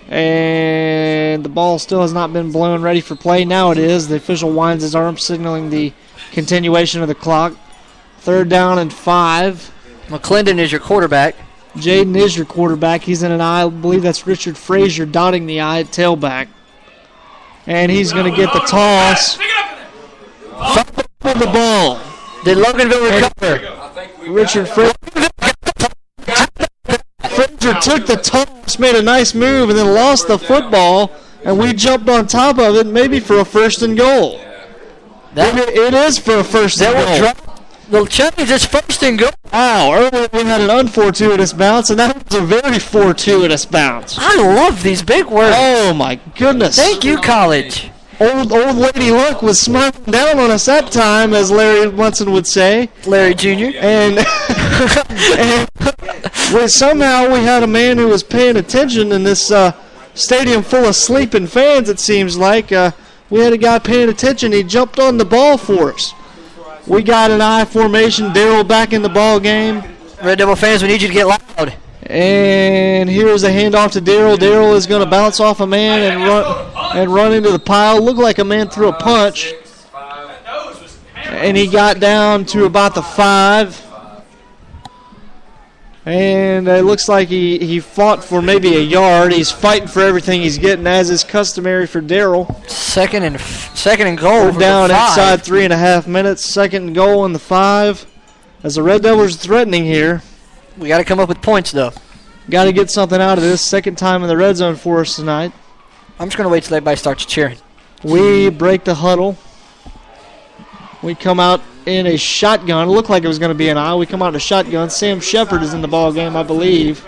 [SPEAKER 5] And the ball still has not been blown ready for play. Now it is. The official winds his arm, signaling the continuation of the clock. 3rd down and 5.
[SPEAKER 4] McClendon is your quarterback.
[SPEAKER 5] Jaden is your quarterback. He's in an eye. I believe that's Richard Frazier dotting the eye at tailback. And he's going to get the toss. Fumble the ball.
[SPEAKER 4] Did Loganville recover?
[SPEAKER 5] Richard Frazier took the toss, made a nice move, and then lost the football, and we jumped on top of it, maybe for a 1st and goal. It is for a 1st and goal.
[SPEAKER 4] The change is 1st and goal.
[SPEAKER 5] Wow, earlier we had an unfortuitous bounce, and that was a very fortuitous bounce.
[SPEAKER 4] I love these big words.
[SPEAKER 5] Oh, my goodness.
[SPEAKER 4] Thank you, college.
[SPEAKER 5] Old Lady Luck was smiling down on us that time, as Larry Munson would say.
[SPEAKER 4] Larry Jr.
[SPEAKER 5] And somehow we had a man who was paying attention in this stadium full of sleeping fans, it seems like. We had a guy paying attention. He jumped on the ball for us. We got an I formation. Darrell back in the ball game.
[SPEAKER 4] Red Devil fans, we need you to get loud.
[SPEAKER 5] And here's a handoff to Darrell. Darrell is going to bounce off a man and run into the pile. Looked like a man threw a punch. and he got down to about the 5. And it looks like he fought for maybe a yard. He's fighting for everything he's getting, as is customary for Darrell.
[SPEAKER 4] Second and goal.
[SPEAKER 5] We're down inside 3.5 minutes. Second and goal in the 5. As the Red Devils are threatening here.
[SPEAKER 4] We got to come up with points, though.
[SPEAKER 5] Got to get something out of this. Second time in the red zone for us tonight.
[SPEAKER 4] I'm just going to wait till everybody starts cheering.
[SPEAKER 5] We break the huddle. We come out in a shotgun. It looked like it was going to be an eye. We come out in a shotgun. Sam Shepard is in the ball game, I believe.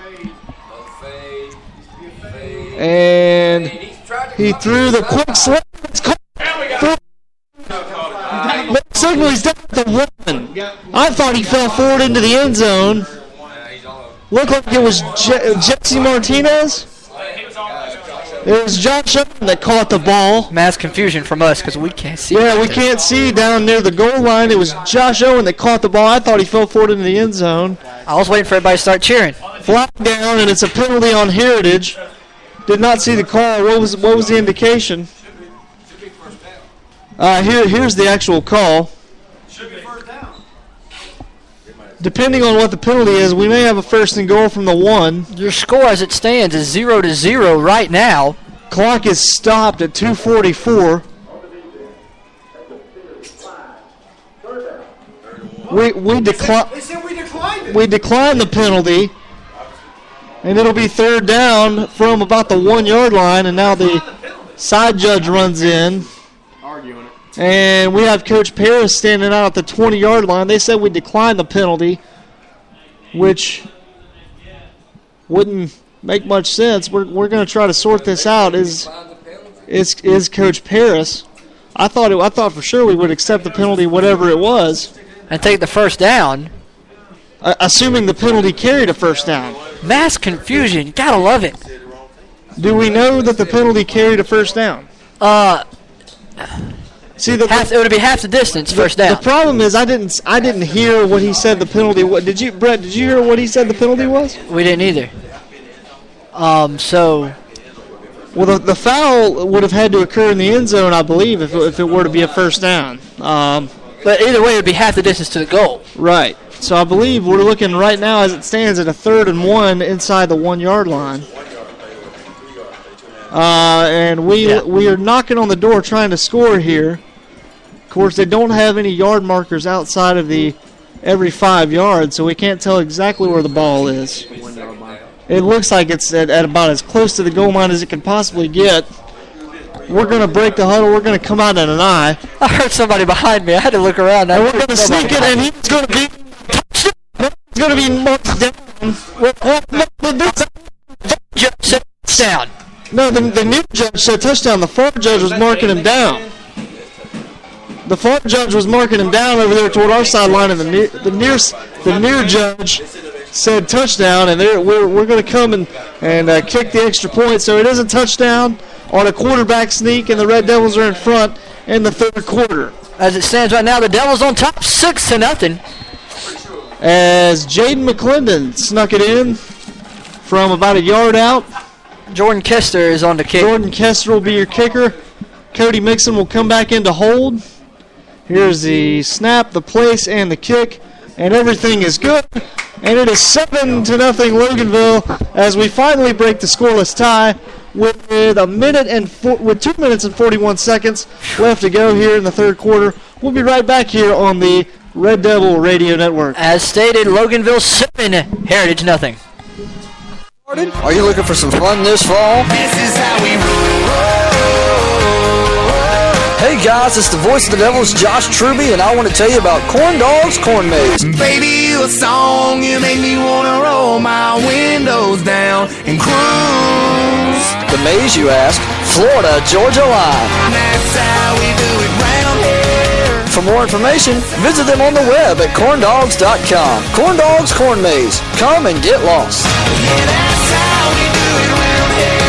[SPEAKER 5] And he threw the quick slip. It's caught. Signal, he's down at the 1. I thought he fell forward into the end zone. Looked like it was Jesse Martinez. It was Josh Owen that caught the ball.
[SPEAKER 4] Mass confusion from us because we can't see.
[SPEAKER 5] Yeah, we can't see down near the goal line. It was Josh Owen that caught the ball. I thought he fell forward into the end zone.
[SPEAKER 4] I was waiting for everybody to start cheering.
[SPEAKER 5] Flag down, and it's a penalty on Heritage. Did not see the call. What was the indication? Here's the actual call. Depending on what the penalty is, we may have a first and goal from the 1.
[SPEAKER 4] Your score as it stands is 0-0 right now.
[SPEAKER 5] Clock is stopped at 2:44. We decline the penalty, and it'll be third down from about the 1-yard line. And now the side judge runs in. And we have Coach Paris standing out at the 20-yard line. They said we declined the penalty, which wouldn't make much sense. We're going to try to sort this out. Is Coach Paris? I thought for sure we would accept the penalty, whatever it was,
[SPEAKER 4] and take the first down.
[SPEAKER 5] Assuming the penalty carried a first down.
[SPEAKER 4] Mass confusion. Gotta love it.
[SPEAKER 5] Do we know that the penalty carried a first down? See, it
[SPEAKER 4] would be half the distance, first down.
[SPEAKER 5] The problem is I didn't hear what he said the penalty was. Did you, Brett? Did you hear what he said the penalty was?
[SPEAKER 4] We didn't either.
[SPEAKER 5] Well, the foul would have had to occur in the end zone, I believe, if it were to be a first down.
[SPEAKER 4] But either way, it would be half the distance to the goal.
[SPEAKER 5] Right. So I believe we're looking right now, as it stands, at a 3rd and 1 inside the 1-yard line. And we are knocking on the door trying to score here. Of course, they don't have any yard markers outside of the every 5 yards, so we can't tell exactly where the ball is. It looks like it's at about as close to the goal line as it can possibly get. We're going to break the huddle. We're going to come out in an eye.
[SPEAKER 4] I heard somebody behind me. I had to look around.
[SPEAKER 5] And we're going to sneak it, and he's going to be going to be marked down.
[SPEAKER 4] Touchdown.
[SPEAKER 5] No, the near judge said touchdown. The far judge was marking him down. The far judge was marking him down over there toward our sideline, and the near judge said touchdown, and we're going to come and kick the extra point. So it is a touchdown on a quarterback sneak, and the Red Devils are in front in the 3rd quarter.
[SPEAKER 4] As it stands right now, the Devils on top, 6-0.
[SPEAKER 5] As Jaden McClendon snuck it in from about a yard out.
[SPEAKER 4] Jordan Kester is on the kick.
[SPEAKER 5] Jordan Kester will be your kicker. Cody Mixon will come back in to hold. Here's the snap, the place, and the kick, and everything is good. And it is 7-0 Loganville as we finally break the scoreless tie with 2 minutes and 41 seconds left to go here in the 3rd quarter. We'll be right back here on the Red Devil Radio Network.
[SPEAKER 4] As stated, Loganville 7, Heritage nothing.
[SPEAKER 7] Are you looking for some fun this fall?
[SPEAKER 6] This is how we roll.
[SPEAKER 7] Hey guys, it's the voice of the Devils, Josh Truby, and I want to tell you about Corn Dogs Corn Maze.
[SPEAKER 6] Baby, you a song, you make me want to roll my windows down and cruise.
[SPEAKER 7] The maze, you ask? Florida Georgia line.
[SPEAKER 6] That's how we do it round here.
[SPEAKER 7] For more information, visit them on the web at corndogs.com. Corn Dogs Corn Maze. Come and get lost.
[SPEAKER 6] Yeah, that's how we do it round here.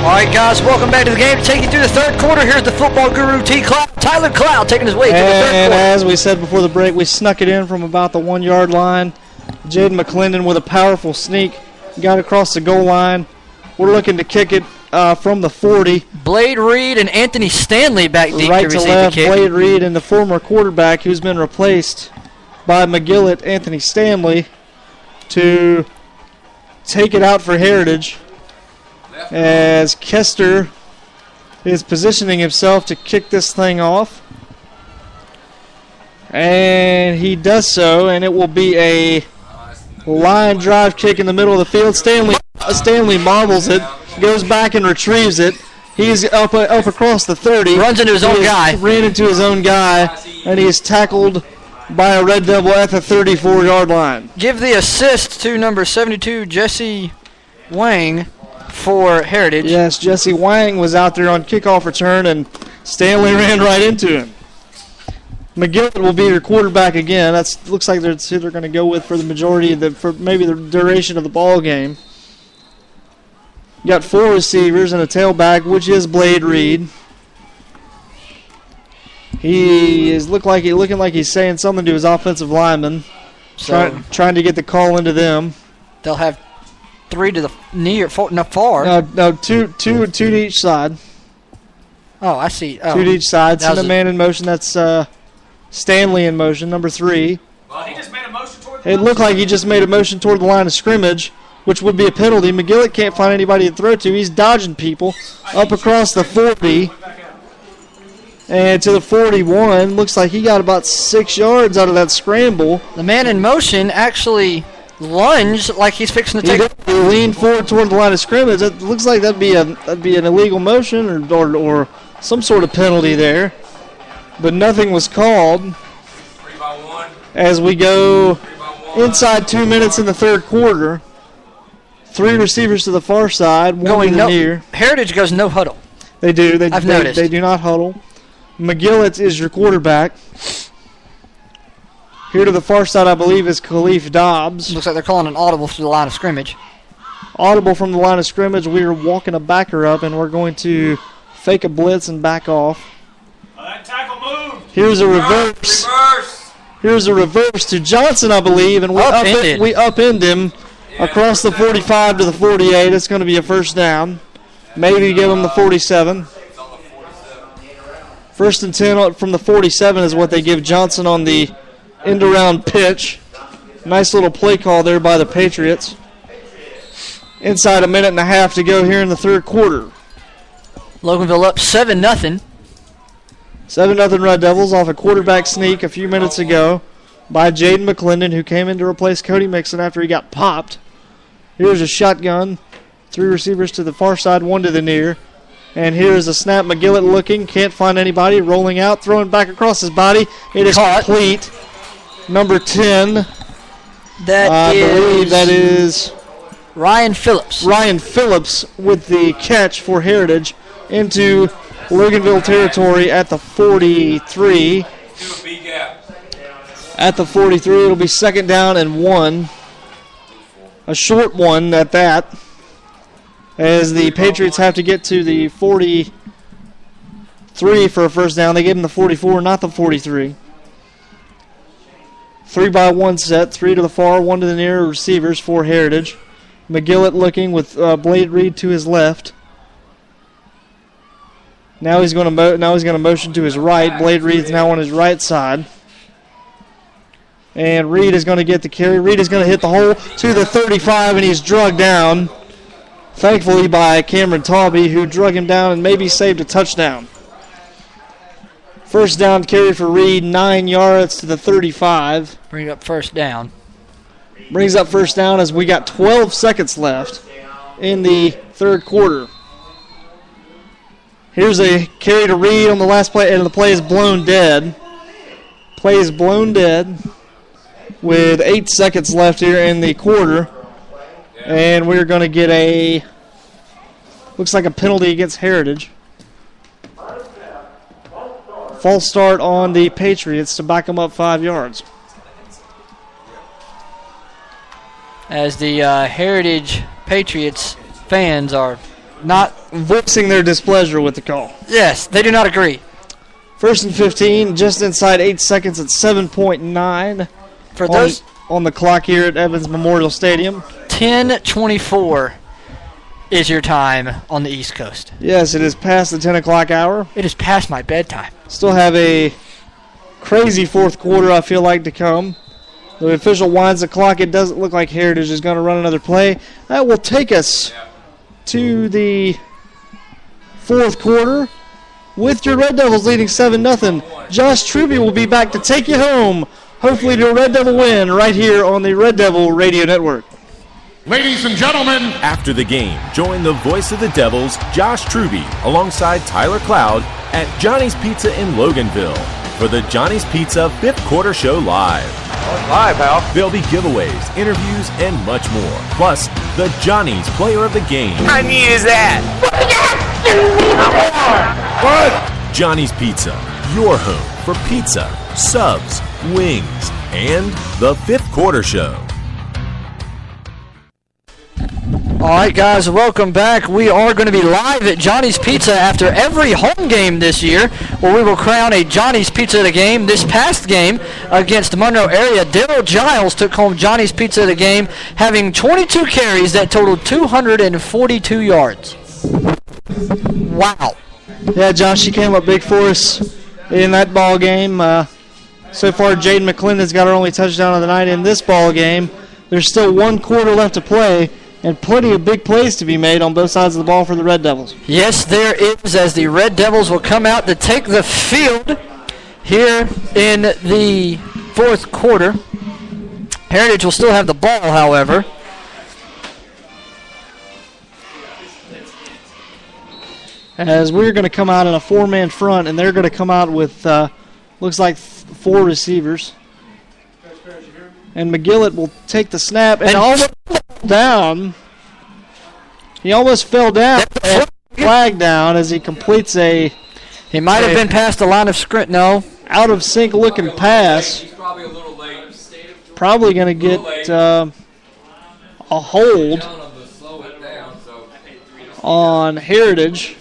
[SPEAKER 4] All right, guys, welcome back to the game. To take you through the 3rd quarter, here's the football guru Tyler Cloud taking his way to the 3rd quarter.
[SPEAKER 5] And as we said before the break, we snuck it in from about the 1-yard line. Jaden McClendon with a powerful sneak got across the goal line. We're looking to kick it. from the 40.
[SPEAKER 4] Blade Reed and Anthony Stanley back deep
[SPEAKER 5] Right
[SPEAKER 4] to
[SPEAKER 5] to
[SPEAKER 4] receive
[SPEAKER 5] left,
[SPEAKER 4] the kick.
[SPEAKER 5] Blade Reed and the former quarterback who's been replaced by McGillett, Anthony Stanley, to take it out for Heritage as Kester is positioning himself to kick this thing off. And he does so, and it will be a line drive kick in the middle of the field. Stanley marbles it, goes back and retrieves it. He's up across the 30.
[SPEAKER 4] Runs into his own guy.
[SPEAKER 5] Ran into his own guy, and he is tackled by a Red Devil at the 34-yard line.
[SPEAKER 4] Give the assist to number 72, Jesse Wang, for Heritage.
[SPEAKER 5] Yes, Jesse Wang was out there on kickoff return, and Stanley ran right into him. McGillett will be your quarterback again. That looks like that's who they're going to go with for the majority of for maybe the duration of the ball game. You got 4 receivers and a tailback, which is Blade Reed. He is looking like he's saying something to his offensive lineman, trying to get the call into them.
[SPEAKER 4] They'll have 3 to the near, far.
[SPEAKER 5] No, two to each side.
[SPEAKER 4] Oh, I see. Oh.
[SPEAKER 5] 2 to each side. Send a man in motion. That's Stanley in motion, number 3.
[SPEAKER 8] Well, he just made a motion toward
[SPEAKER 5] It looked like he just made a motion toward the line of scrimmage, which would be a penalty. McGillett can't find anybody to throw to. He's dodging people up across the 40 and to the 41. Looks like he got about 6 yards out of that scramble.
[SPEAKER 4] The man in motion actually lunged like he's fixing to take.
[SPEAKER 5] He leaned forward toward the line of scrimmage. It looks like that'd be an illegal motion or some sort of penalty there. But nothing was called as we go inside 2 minutes in the third quarter. 3 receivers to the far side, 1 to the near.
[SPEAKER 4] Heritage goes no huddle.
[SPEAKER 5] They do.
[SPEAKER 4] I've noticed.
[SPEAKER 5] They do not huddle. McGillett is your quarterback. Here to the far side, I believe, is Khalif Dobbs.
[SPEAKER 4] Looks like they're calling an audible through the line of scrimmage.
[SPEAKER 5] Audible from the line of scrimmage. We are walking a backer up, and we're going to fake a blitz and back off.
[SPEAKER 8] that tackle moved.
[SPEAKER 5] Here's a reverse. Here's a reverse to Johnson, I believe, and we upend him across the 45 to the 48. It's going to be a first down. Maybe give him the 47. First and 10 from the 47 is what they give Johnson on the end-around pitch. Nice little play call there by the Patriots. Inside a minute and a half to go here in the third quarter.
[SPEAKER 4] Loganville up 7-0.
[SPEAKER 5] 7-0 Red Devils off a quarterback sneak a few minutes ago by Jaden McClendon, who came in to replace Cody Mixon after he got popped. Here's a shotgun. 3 receivers to the far side, 1 to the near. And here's a snap. McGillett looking, can't find anybody. Rolling out, throwing back across his body. It is complete. Number 10. I believe that is
[SPEAKER 4] Ryan Phillips.
[SPEAKER 5] Ryan Phillips with the catch for Heritage into Loganville territory at the 43. At the 43, it'll be second down and 1. A short one at that, as the Patriots have to get to the 43 for a first down. They gave them the 44, not the 43. 3-by-1 set, 3 to the far, 1 to the near receivers for Heritage. McGillett looking with Blade Reed to his left. Now he's going to motion to his right. Blade Reed's now on his right side. And Reed is going to get the carry. Reed is going to hit the hole to the 35, and he's drugged down. Thankfully by Cameron Tawby, who drug him down and maybe saved a touchdown. First down carry for Reed, 9 yards to the 35.
[SPEAKER 4] Bring up first down.
[SPEAKER 5] Brings up first down as we got 12 seconds left in the third quarter. Here's a carry to Reed on the last play, and the play is blown dead. Play is blown dead with 8 seconds left here in the quarter. And we're going to get looks like a penalty against Heritage. False start on the Patriots to back them up 5 yards.
[SPEAKER 4] As the Heritage Patriots fans are not
[SPEAKER 5] voicing their displeasure with the call.
[SPEAKER 4] Yes, they do not agree.
[SPEAKER 5] First and 15, just inside 8 seconds at 7.9
[SPEAKER 4] for those
[SPEAKER 5] on the clock here at Evans Memorial Stadium.
[SPEAKER 4] 10-24. is your time on the East Coast.
[SPEAKER 5] Yes, it is past the 10 o'clock hour.
[SPEAKER 4] It is past my bedtime.
[SPEAKER 5] Still have a crazy fourth quarter, I feel like, to come. The official winds the clock. It doesn't look like Heritage is going to run another play. That will take us to the fourth quarter with your Red Devils leading 7-0. Josh Truby will be back to take you home, hopefully to a Red Devil win right here on the Red Devil Radio Network.
[SPEAKER 9] Ladies and gentlemen,
[SPEAKER 10] after the game, join the voice of the Devils, Josh Truby, alongside Tyler Cloud at Johnny's Pizza in Loganville for the Johnny's Pizza 5th Quarter Show Live.
[SPEAKER 2] Live, pal.
[SPEAKER 10] There'll be giveaways, interviews, and much more. Plus, the Johnny's Player of the Game.
[SPEAKER 1] I needed that.
[SPEAKER 10] What? Johnny's Pizza, your home for pizza, subs, wings, and the 5th Quarter Show.
[SPEAKER 4] All right, guys, welcome back. We are going to be live at Johnny's Pizza after every home game this year, where we will crown a Johnny's Pizza of the game. This past game against the Monroe area, Daryl Giles took home Johnny's Pizza of the game, having 22 carries that totaled 242 yards. Wow.
[SPEAKER 5] Yeah, Josh, she came up big for us in that ball game. So far, Jaden McClendon's got her only touchdown of the night in this ball game. There's still one quarter left to play, and plenty of big plays to be made on both sides of the ball for the Red Devils.
[SPEAKER 4] Yes, there is, as the Red Devils will come out to take the field here in the fourth quarter. Heritage will still have the ball, however.
[SPEAKER 5] As we're going to come out in a four-man front, and they're going to come out with, looks like 4 receivers. And McGillett will take the snap and almost down. He almost fell down and flag down as he completes a.
[SPEAKER 4] He might have been past the line of scrimmage. No,
[SPEAKER 5] out of sync looking pass.
[SPEAKER 8] He's probably a little late.
[SPEAKER 5] Probably going to get a hold on Heritage.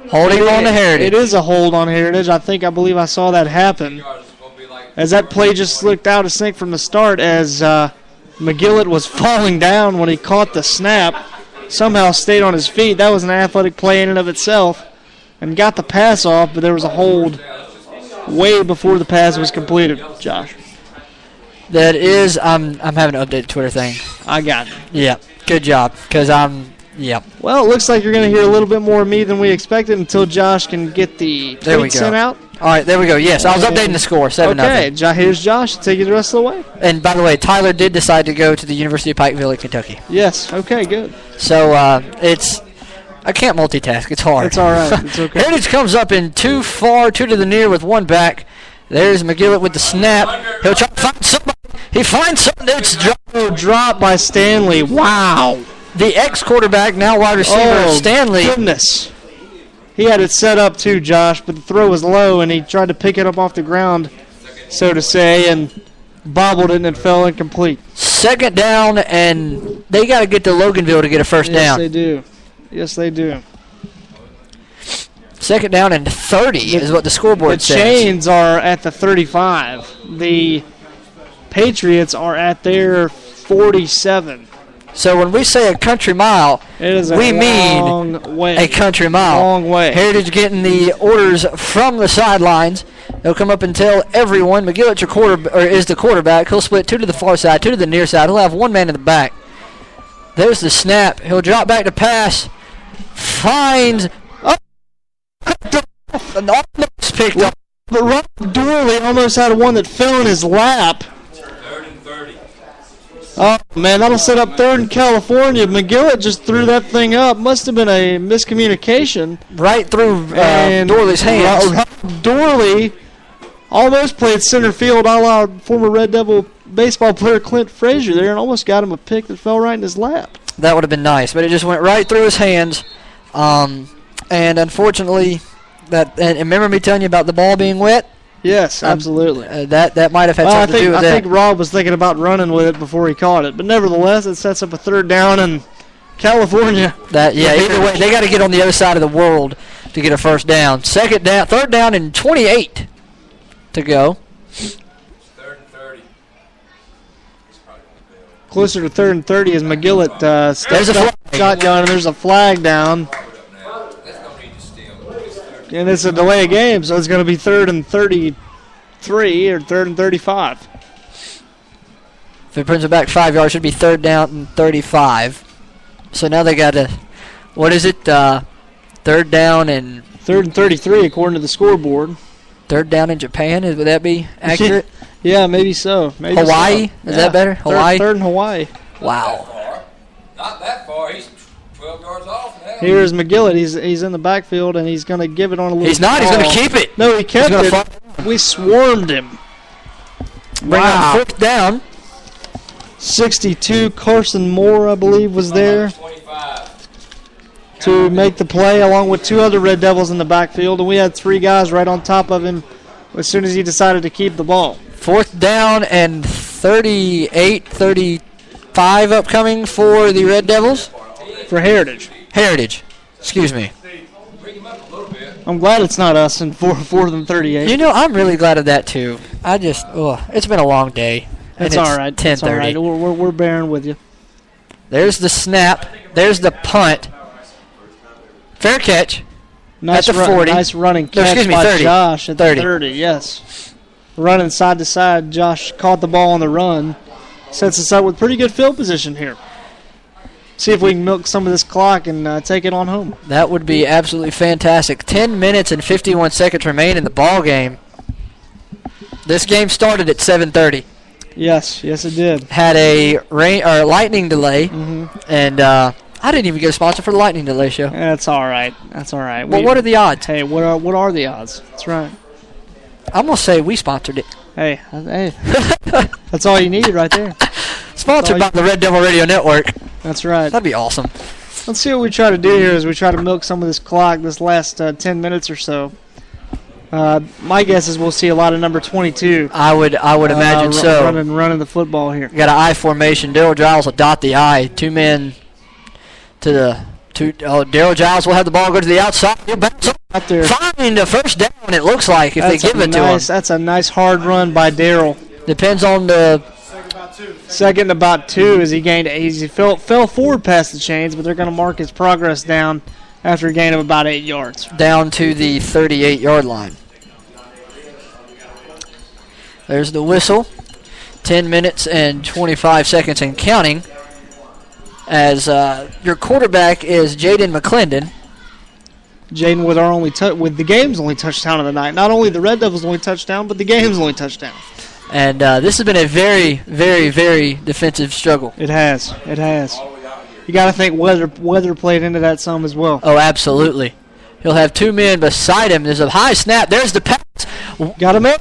[SPEAKER 4] Holding on to Heritage.
[SPEAKER 5] It is a hold on Heritage. I believe I saw that happen. As that play just looked out of sync from the start, as McGillett was falling down when he caught the snap, somehow stayed on his feet. That was an athletic play in and of itself, and got the pass off, but there was a hold way before the pass was completed, Josh.
[SPEAKER 4] That is, I'm having to update the Twitter thing.
[SPEAKER 5] I got it.
[SPEAKER 4] Yeah, good job, because yeah.
[SPEAKER 5] Well, it looks like you're going to hear a little bit more of me than we expected until Josh can get the tweet sent out.
[SPEAKER 4] All right, there we go. Yes, I was updating the score, 7-0.
[SPEAKER 5] Okay, here's Josh. Take you the rest of the way.
[SPEAKER 4] And by the way, Tyler did decide to go to the University of Pikeville in Kentucky.
[SPEAKER 5] Yes, okay, good.
[SPEAKER 4] So I can't multitask. It's hard.
[SPEAKER 5] It's all right. It's okay.
[SPEAKER 4] Heritage comes up in 2 far, 2 to the near with 1 back. There's McGillett with the snap. He'll try to find somebody. He finds somebody. It's
[SPEAKER 5] dropped by Stanley. Wow.
[SPEAKER 4] The ex-quarterback, now wide receiver, Stanley.
[SPEAKER 5] Goodness. He had it set up too, Josh, but the throw was low, and he tried to pick it up off the ground, so to say, and bobbled it, and it fell incomplete.
[SPEAKER 4] 2nd down, and they got to get to Loganville to get a first down.
[SPEAKER 5] Yes, they do. Yes, they do.
[SPEAKER 4] 2nd down and 30 is what the scoreboard says.
[SPEAKER 5] The Chains are at the 35. The Patriots are at their 47.
[SPEAKER 4] So when we say a country mile, we mean a country mile.
[SPEAKER 5] Long way.
[SPEAKER 4] Heritage getting the orders from the sidelines. They'll come up and tell everyone. McGillett is the quarterback. He'll split 2 to the far side, 2 to the near side. He'll have 1 man in the back. There's the snap. He'll drop back to pass. Finds. Almost picked up.
[SPEAKER 5] But Rob Dorley almost had one that fell in his lap. Oh, man, that'll set up 3rd in California. McGillett just threw that thing up. Must have been a miscommunication.
[SPEAKER 4] Right through Dorley's hands.
[SPEAKER 5] Dorley almost played center field a la former Red Devil baseball player Clint Frazier there and almost got him a pick that fell right in his lap.
[SPEAKER 4] That would have been nice, but it just went right through his hands. And unfortunately, and remember me telling you about the ball being wet?
[SPEAKER 5] Yes, absolutely.
[SPEAKER 4] That might have had something to do with that.
[SPEAKER 5] I think Rob was thinking about running with it before he caught it. But nevertheless, it sets up a 3rd down in California.
[SPEAKER 4] Either way, they got to get on the other side of the world to get a first down. 3rd down and 28 to go.
[SPEAKER 8] 3rd and 30.
[SPEAKER 5] Closer to 3rd and 30 as McGillett
[SPEAKER 4] There's a flag.
[SPEAKER 5] shotgun, and there's a flag down. And it's a delay of game, so it's going to be 3rd and 33 or 3rd and 35.
[SPEAKER 4] If it brings it back 5 yards, it should be 3rd down and 35. So now they got to, what is it, 3rd down and...
[SPEAKER 5] 3rd and 33 according to the scoreboard.
[SPEAKER 4] 3rd down in Japan, would that be accurate?
[SPEAKER 5] Yeah, maybe so. Maybe
[SPEAKER 4] Hawaii?
[SPEAKER 5] So.
[SPEAKER 4] Is that better? Hawaii?
[SPEAKER 5] 3rd in Hawaii.
[SPEAKER 4] Wow.
[SPEAKER 8] Not that far. He's 12 yards off now.
[SPEAKER 5] Here's McGillett. He's in the backfield, and he's going to give it on a little
[SPEAKER 4] He's not.
[SPEAKER 5] ball.
[SPEAKER 4] He's going to keep it.
[SPEAKER 5] No, he kept it. We swarmed him.
[SPEAKER 4] Bring on 4th down.
[SPEAKER 5] 62, Carson Moore, I believe, was there to make the play along with 2 other Red Devils in the backfield, and we had 3 guys right on top of him as soon as he decided to keep the ball.
[SPEAKER 4] 4th down and 38, 35 upcoming for the Red Devils.
[SPEAKER 5] For Heritage.
[SPEAKER 4] Excuse me.
[SPEAKER 5] I'm glad it's not us in 4th and 38.
[SPEAKER 4] You know, I'm really glad of that, too. It's been a long day.
[SPEAKER 5] It's all right.
[SPEAKER 4] 10:30.
[SPEAKER 5] It's all right. We're bearing with you.
[SPEAKER 4] There's the snap. There's the punt. Fair catch.
[SPEAKER 5] Nice
[SPEAKER 4] at the 40.
[SPEAKER 5] Nice running catch by
[SPEAKER 4] 30.
[SPEAKER 5] Josh at 30, yes. Running side to side. Josh caught the ball on the run. Sets us up with pretty good field position here. See if we can milk some of this clock and take it on home.
[SPEAKER 4] That would be absolutely fantastic. 10 minutes and 51 seconds remain in the ball game. This game started at 7:30.
[SPEAKER 5] Yes, it did.
[SPEAKER 4] Had a lightning delay, and I didn't even get a sponsor for the lightning delay show.
[SPEAKER 5] That's all right.
[SPEAKER 4] Well, what are the odds?
[SPEAKER 5] Hey, what are the odds? That's right.
[SPEAKER 4] I'm gonna say we sponsored it.
[SPEAKER 5] Hey, that's all you need right there.
[SPEAKER 4] Sponsored by the Red Devil Radio Network.
[SPEAKER 5] That's right.
[SPEAKER 4] That'd be awesome.
[SPEAKER 5] Let's see what we try to do here as we try to milk some of this clock this last 10 minutes or so. My guess is we'll see a lot of number 22.
[SPEAKER 4] I would imagine so.
[SPEAKER 5] Running the football here.
[SPEAKER 4] Got an I formation. Daryl Giles will dot the I. 2 men to the two. Daryl Giles will have the ball go to the outside. He'll bounce
[SPEAKER 5] out there.
[SPEAKER 4] Find a first down. It looks like if they give it to him.
[SPEAKER 5] That's a nice hard run by Daryl.
[SPEAKER 4] Depends on the.
[SPEAKER 5] Second about 2 as he gained. He fell forward past the chains, but they're going to mark his progress down after a gain of about 8 yards.
[SPEAKER 4] Down to the 38-yard line. There's the whistle. 10 minutes and 25 seconds and counting. As your quarterback is Jaden McClendon.
[SPEAKER 5] Jaden with the game's only touchdown of the night. Not only the Red Devils' only touchdown, but the game's only touchdown.
[SPEAKER 4] And this has been a very, very, very defensive struggle.
[SPEAKER 5] It has. You got to think weather played into that some as well.
[SPEAKER 4] Oh, absolutely. He'll have 2 men beside him. There's a high snap. There's the pass.
[SPEAKER 5] Got him in.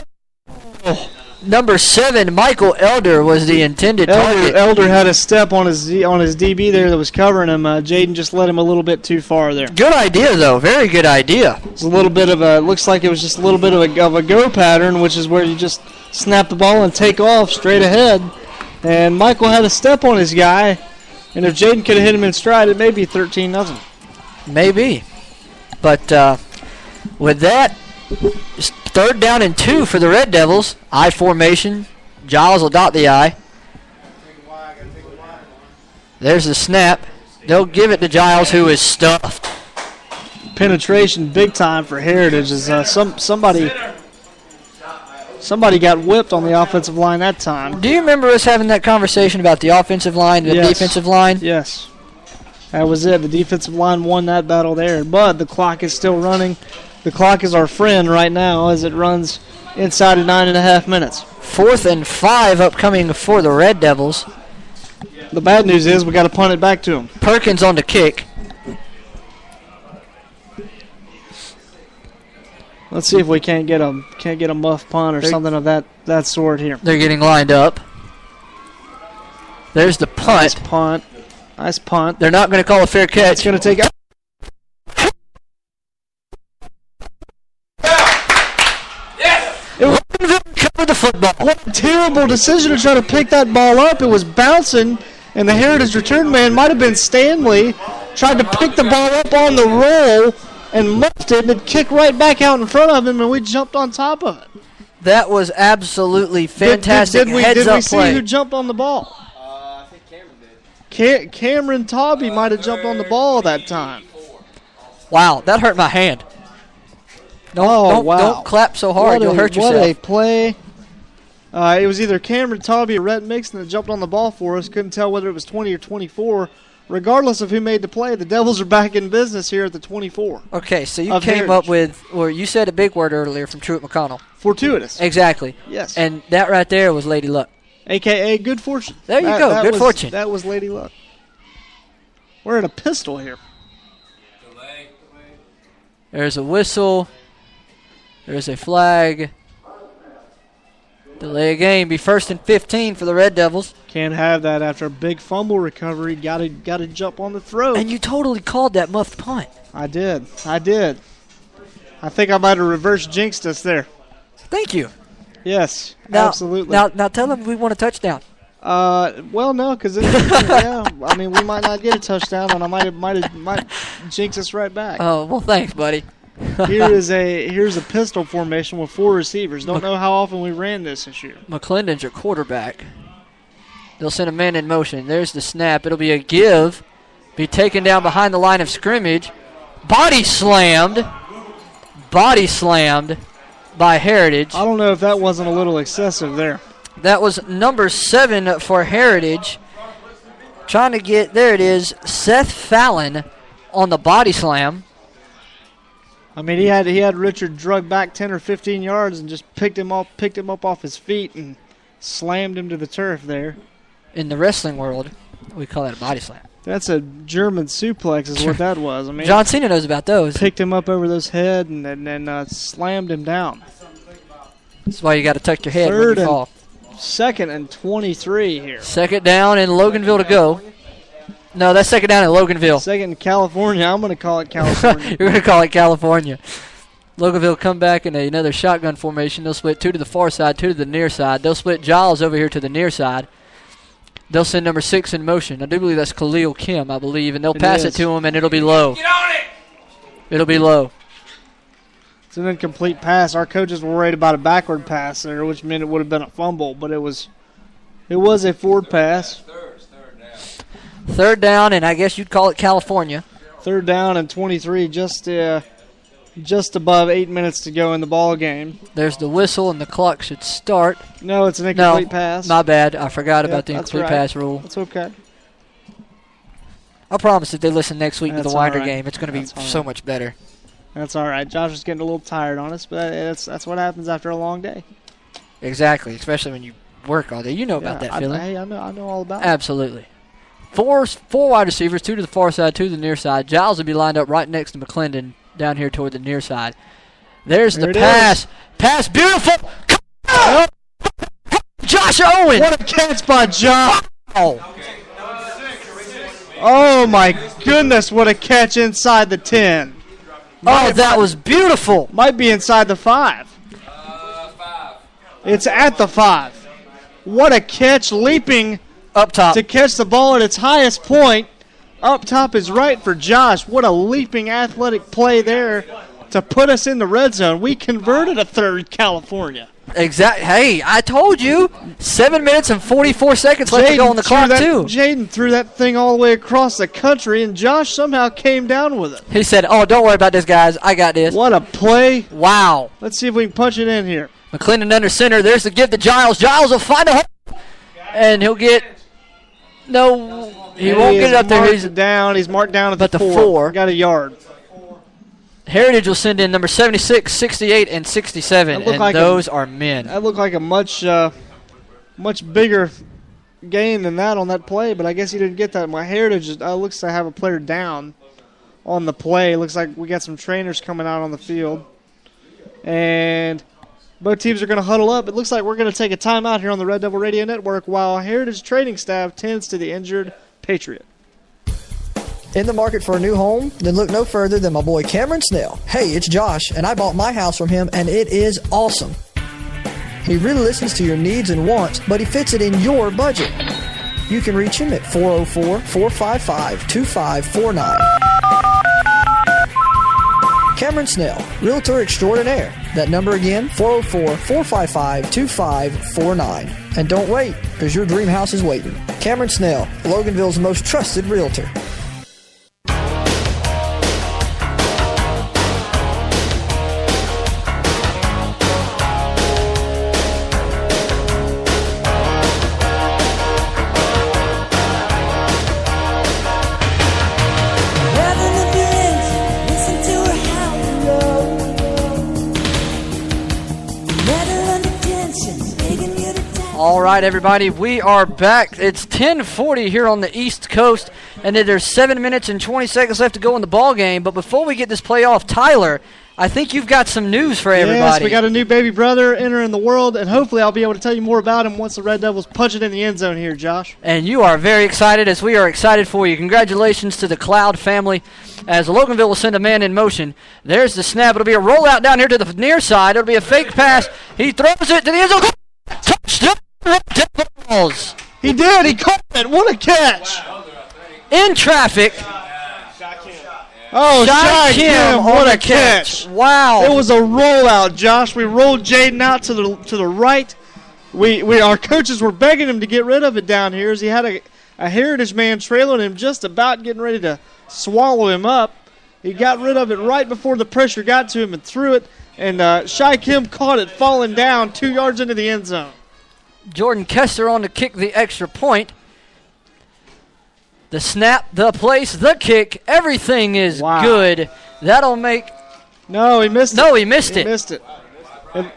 [SPEAKER 4] Number 7, Michael Elder, was the intended target.
[SPEAKER 5] Elder had a step on his DB there that was covering him. Jaden just led him a little bit too far there.
[SPEAKER 4] Good idea, though. Very good idea.
[SPEAKER 5] It's a little bit of looks like it was just a little bit of a go pattern, which is where you just snap the ball and take off straight ahead. And Michael had a step on his guy, and if Jaden could have hit him in stride, it may be 13-0.
[SPEAKER 4] Maybe. But with that, 3rd down and 2 for the Red Devils. I formation. Giles will dot the I. There's the snap. They'll give it to Giles, who is stuffed.
[SPEAKER 5] Penetration big time for Heritage as somebody got whipped on the offensive line that time.
[SPEAKER 4] Do you remember us having that conversation about the offensive line and the defensive line?
[SPEAKER 5] Yes. That was it. The defensive line won that battle there. But the clock is still running. The clock is our friend right now as it runs inside of 9.5 minutes.
[SPEAKER 4] 4th and 5 upcoming for the Red Devils.
[SPEAKER 5] The bad news is we got to punt it back to him.
[SPEAKER 4] Perkins on the kick.
[SPEAKER 5] Let's see if we can't get a muff punt or something of that sort here.
[SPEAKER 4] They're getting lined up. There's the punt.
[SPEAKER 5] Nice punt.
[SPEAKER 4] They're not going to call a fair catch.
[SPEAKER 5] It's going to take.
[SPEAKER 4] Cover the football.
[SPEAKER 5] What a terrible decision to try to pick that ball up. It was bouncing, and the Heritage return man might have been Stanley. Tried to pick the ball up on the roll and muffed it, and it kicked right back out in front of him, and we jumped on top of it.
[SPEAKER 4] That was absolutely fantastic.
[SPEAKER 5] Did we
[SPEAKER 4] Heads-up
[SPEAKER 5] see
[SPEAKER 4] play.
[SPEAKER 5] who jumped on the ball?
[SPEAKER 8] I think Cameron did.
[SPEAKER 5] Cameron Tobby might have jumped on the ball that time.
[SPEAKER 4] Wow, that hurt my hand. Don't clap so hard. You'll hurt yourself.
[SPEAKER 5] What a play. It was either Cameron Tobby or Rhett Mixon that jumped on the ball for us. Couldn't tell whether it was 20 or 24. Regardless of who made the play, the Devils are back in business here at the 24.
[SPEAKER 4] Okay, so you came up with, or you said a big word earlier from Truett McConnell.
[SPEAKER 5] Fortuitous.
[SPEAKER 4] Exactly.
[SPEAKER 5] Yes.
[SPEAKER 4] And that right there was Lady Luck.
[SPEAKER 5] A.K.A. good fortune.
[SPEAKER 4] There you go, good fortune.
[SPEAKER 5] That was Lady Luck. We're at a pistol here.
[SPEAKER 4] There's a whistle. There's a flag. Delay a game. Be 1st and 15 for the Red Devils.
[SPEAKER 5] Can't have that after a big fumble recovery. Got to jump on the throat.
[SPEAKER 4] And you totally called that muffed punt.
[SPEAKER 5] I did. I think I might have reverse jinxed us there.
[SPEAKER 4] Thank you.
[SPEAKER 5] Yes,
[SPEAKER 4] now,
[SPEAKER 5] absolutely.
[SPEAKER 4] Now tell them we want a touchdown.
[SPEAKER 5] Well, no, because yeah, I mean we might not get a touchdown, and I might jinx us right back.
[SPEAKER 4] Oh well, thanks, buddy.
[SPEAKER 5] Here's a pistol formation with 4 receivers. Don't know how often we ran this year.
[SPEAKER 4] McClendon's your quarterback. They'll send a man in motion. There's the snap. It'll be a give. Be taken down behind the line of scrimmage. Body slammed by Heritage.
[SPEAKER 5] I don't know if that wasn't a little excessive there.
[SPEAKER 4] That was number 7 for Heritage. Trying to get, there it is, Seth Fallon on the body slam.
[SPEAKER 5] I mean, he had Richard drug back 10 or 15 yards and just picked him up off his feet and slammed him to the turf there.
[SPEAKER 4] In the wrestling world, we call that a body slam.
[SPEAKER 5] That's a German suplex is what that was. I mean,
[SPEAKER 4] John Cena knows about those.
[SPEAKER 5] Picked him up over his head and then slammed him down.
[SPEAKER 4] That's why you got to tuck your head when you fall.
[SPEAKER 5] 2nd and 23 here.
[SPEAKER 4] 2nd down in Loganville to go. No, that's 2nd down in Loganville.
[SPEAKER 5] 2nd in California. I'm going to call it California.
[SPEAKER 4] You're going to call it California. Loganville come back in another shotgun formation. They'll split 2 to the far side, 2 to the near side. They'll split Giles over here to the near side. They'll send number 6 in motion. I do believe that's Khalil Kim, I believe, and they'll pass it to him, and it'll be low.
[SPEAKER 8] Get on it!
[SPEAKER 4] It'll be low.
[SPEAKER 5] It's an incomplete pass. Our coaches were worried about a backward pass there, which meant it would have been a fumble, but it was a forward pass.
[SPEAKER 4] Third down, and I guess you'd call it California.
[SPEAKER 5] 3rd down and 23, just above 8 minutes to go in the ball game.
[SPEAKER 4] There's the whistle, and the clock should start.
[SPEAKER 5] No, it's an incomplete pass.
[SPEAKER 4] My bad. I forgot about the incomplete pass rule.
[SPEAKER 5] That's okay.
[SPEAKER 4] I promise if they listen next week to the Winder game, it's going to be so
[SPEAKER 5] right.
[SPEAKER 4] much better.
[SPEAKER 5] That's all right. Josh is getting a little tired on us, but that's what happens after a long day.
[SPEAKER 4] Exactly, especially when you work all day. You know about that feeling.
[SPEAKER 5] I know all about it.
[SPEAKER 4] Absolutely. Four wide receivers, 2 to the far side, 2 to the near side. Giles will be lined up right next to McClendon down here toward the near side. There's the pass.
[SPEAKER 5] Is.
[SPEAKER 4] Pass, beautiful. Josh Owen.
[SPEAKER 5] What a catch by Josh. Oh, my goodness, what a catch inside the 10.
[SPEAKER 4] That was beautiful.
[SPEAKER 5] Might be inside the 5.
[SPEAKER 8] 5.
[SPEAKER 5] It's at the 5. What a catch, leaping
[SPEAKER 4] up top
[SPEAKER 5] to catch the ball at its highest point. Up top is right for Josh. What a leaping athletic play there to put us in the red zone. We converted a third California.
[SPEAKER 4] Exactly. Hey, I told you. 7 minutes and 44 seconds left to go on the clock, too.
[SPEAKER 5] Jaden threw that thing all the way across the country, and Josh somehow came down with it.
[SPEAKER 4] He said, don't worry about this, guys. I got this.
[SPEAKER 5] What a play.
[SPEAKER 4] Wow.
[SPEAKER 5] Let's see if we can punch it in here.
[SPEAKER 4] McClendon under center. There's the give to Giles. Giles will find a hole, and he'll get – no, he won't get it up there.
[SPEAKER 5] He's down. He's marked down at the
[SPEAKER 4] 4.
[SPEAKER 5] Got a yard.
[SPEAKER 4] Heritage will send in number 76, 68, and 67, and like those are men.
[SPEAKER 5] That looked like a much bigger gain than that on that play, but I guess he didn't get that. My Heritage looks to have a player down on the play. Looks like we got some trainers coming out on the field. And both teams are going to huddle up. It looks like we're going to take a timeout here on the Red Devil Radio Network while Heritage training staff tends to the injured Patriot.
[SPEAKER 7] In the market for a new home? Then look no further than my boy Cameron Snell. Hey, it's Josh, and I bought my house from him, and it is awesome. He really listens to your needs and wants, but he fits it in your budget. You can reach him at 404-455-2549. Cameron Snell, Realtor Extraordinaire. That number again, 404-455-2549. And don't wait, because your dream house is waiting. Cameron Snell, Loganville's most trusted realtor.
[SPEAKER 4] All right, everybody, we are back. It's 10:40 here on the East Coast, and there's 7 minutes and 20 seconds left to go in the ball game. But before we get this playoff, Tyler, I think you've got some news for everybody.
[SPEAKER 5] Yes, we got a new baby brother entering the world, and hopefully I'll be able to tell you more about him once the Red Devils punch it in the end zone here, Josh.
[SPEAKER 4] And you are very excited, as we are excited for you. Congratulations to the Cloud family, as Loganville will send a man in motion. There's the snap. It'll be a rollout down here to the near side. It'll be a fake pass. He throws it to the end zone. Touchdown! Devils.
[SPEAKER 5] He did. He caught it. What a catch.
[SPEAKER 4] In traffic.
[SPEAKER 5] Oh, Shy Kim, what a catch.
[SPEAKER 4] Wow.
[SPEAKER 5] It was a rollout, Josh. We rolled Jaden out to the right. Our coaches were begging him to get rid of it down here as he had a Heritage man trailing him, just about getting ready to swallow him up. He got rid of it right before the pressure got to him and threw it. And Shy Kim caught it falling down 2 yards into the end zone.
[SPEAKER 4] Jordan Kester on to kick the extra point. The snap, the place, the kick, everything is good. That'll make...
[SPEAKER 5] No, he missed it.
[SPEAKER 4] No, he missed it.
[SPEAKER 5] He missed it.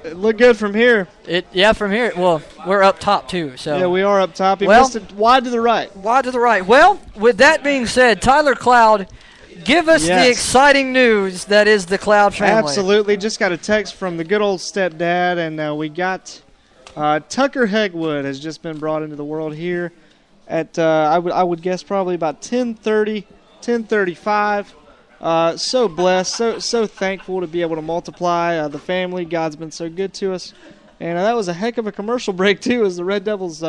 [SPEAKER 5] It looked good from here.
[SPEAKER 4] Yeah, from here. Well, we're up top, too. So
[SPEAKER 5] yeah, we are up top. He missed it wide to the right.
[SPEAKER 4] Wide to the right. Well, with that being said, Tyler Cloud, give us the exciting news that is the Cloud family.
[SPEAKER 5] Absolutely. Just got a text from the good old stepdad, and we got... Tucker Hegwood has just been brought into the world here at, I would guess, probably about 10:30, 10:35. So blessed, so thankful to be able to multiply the family. God's been so good to us. And that was a heck of a commercial break, too, as the Red Devils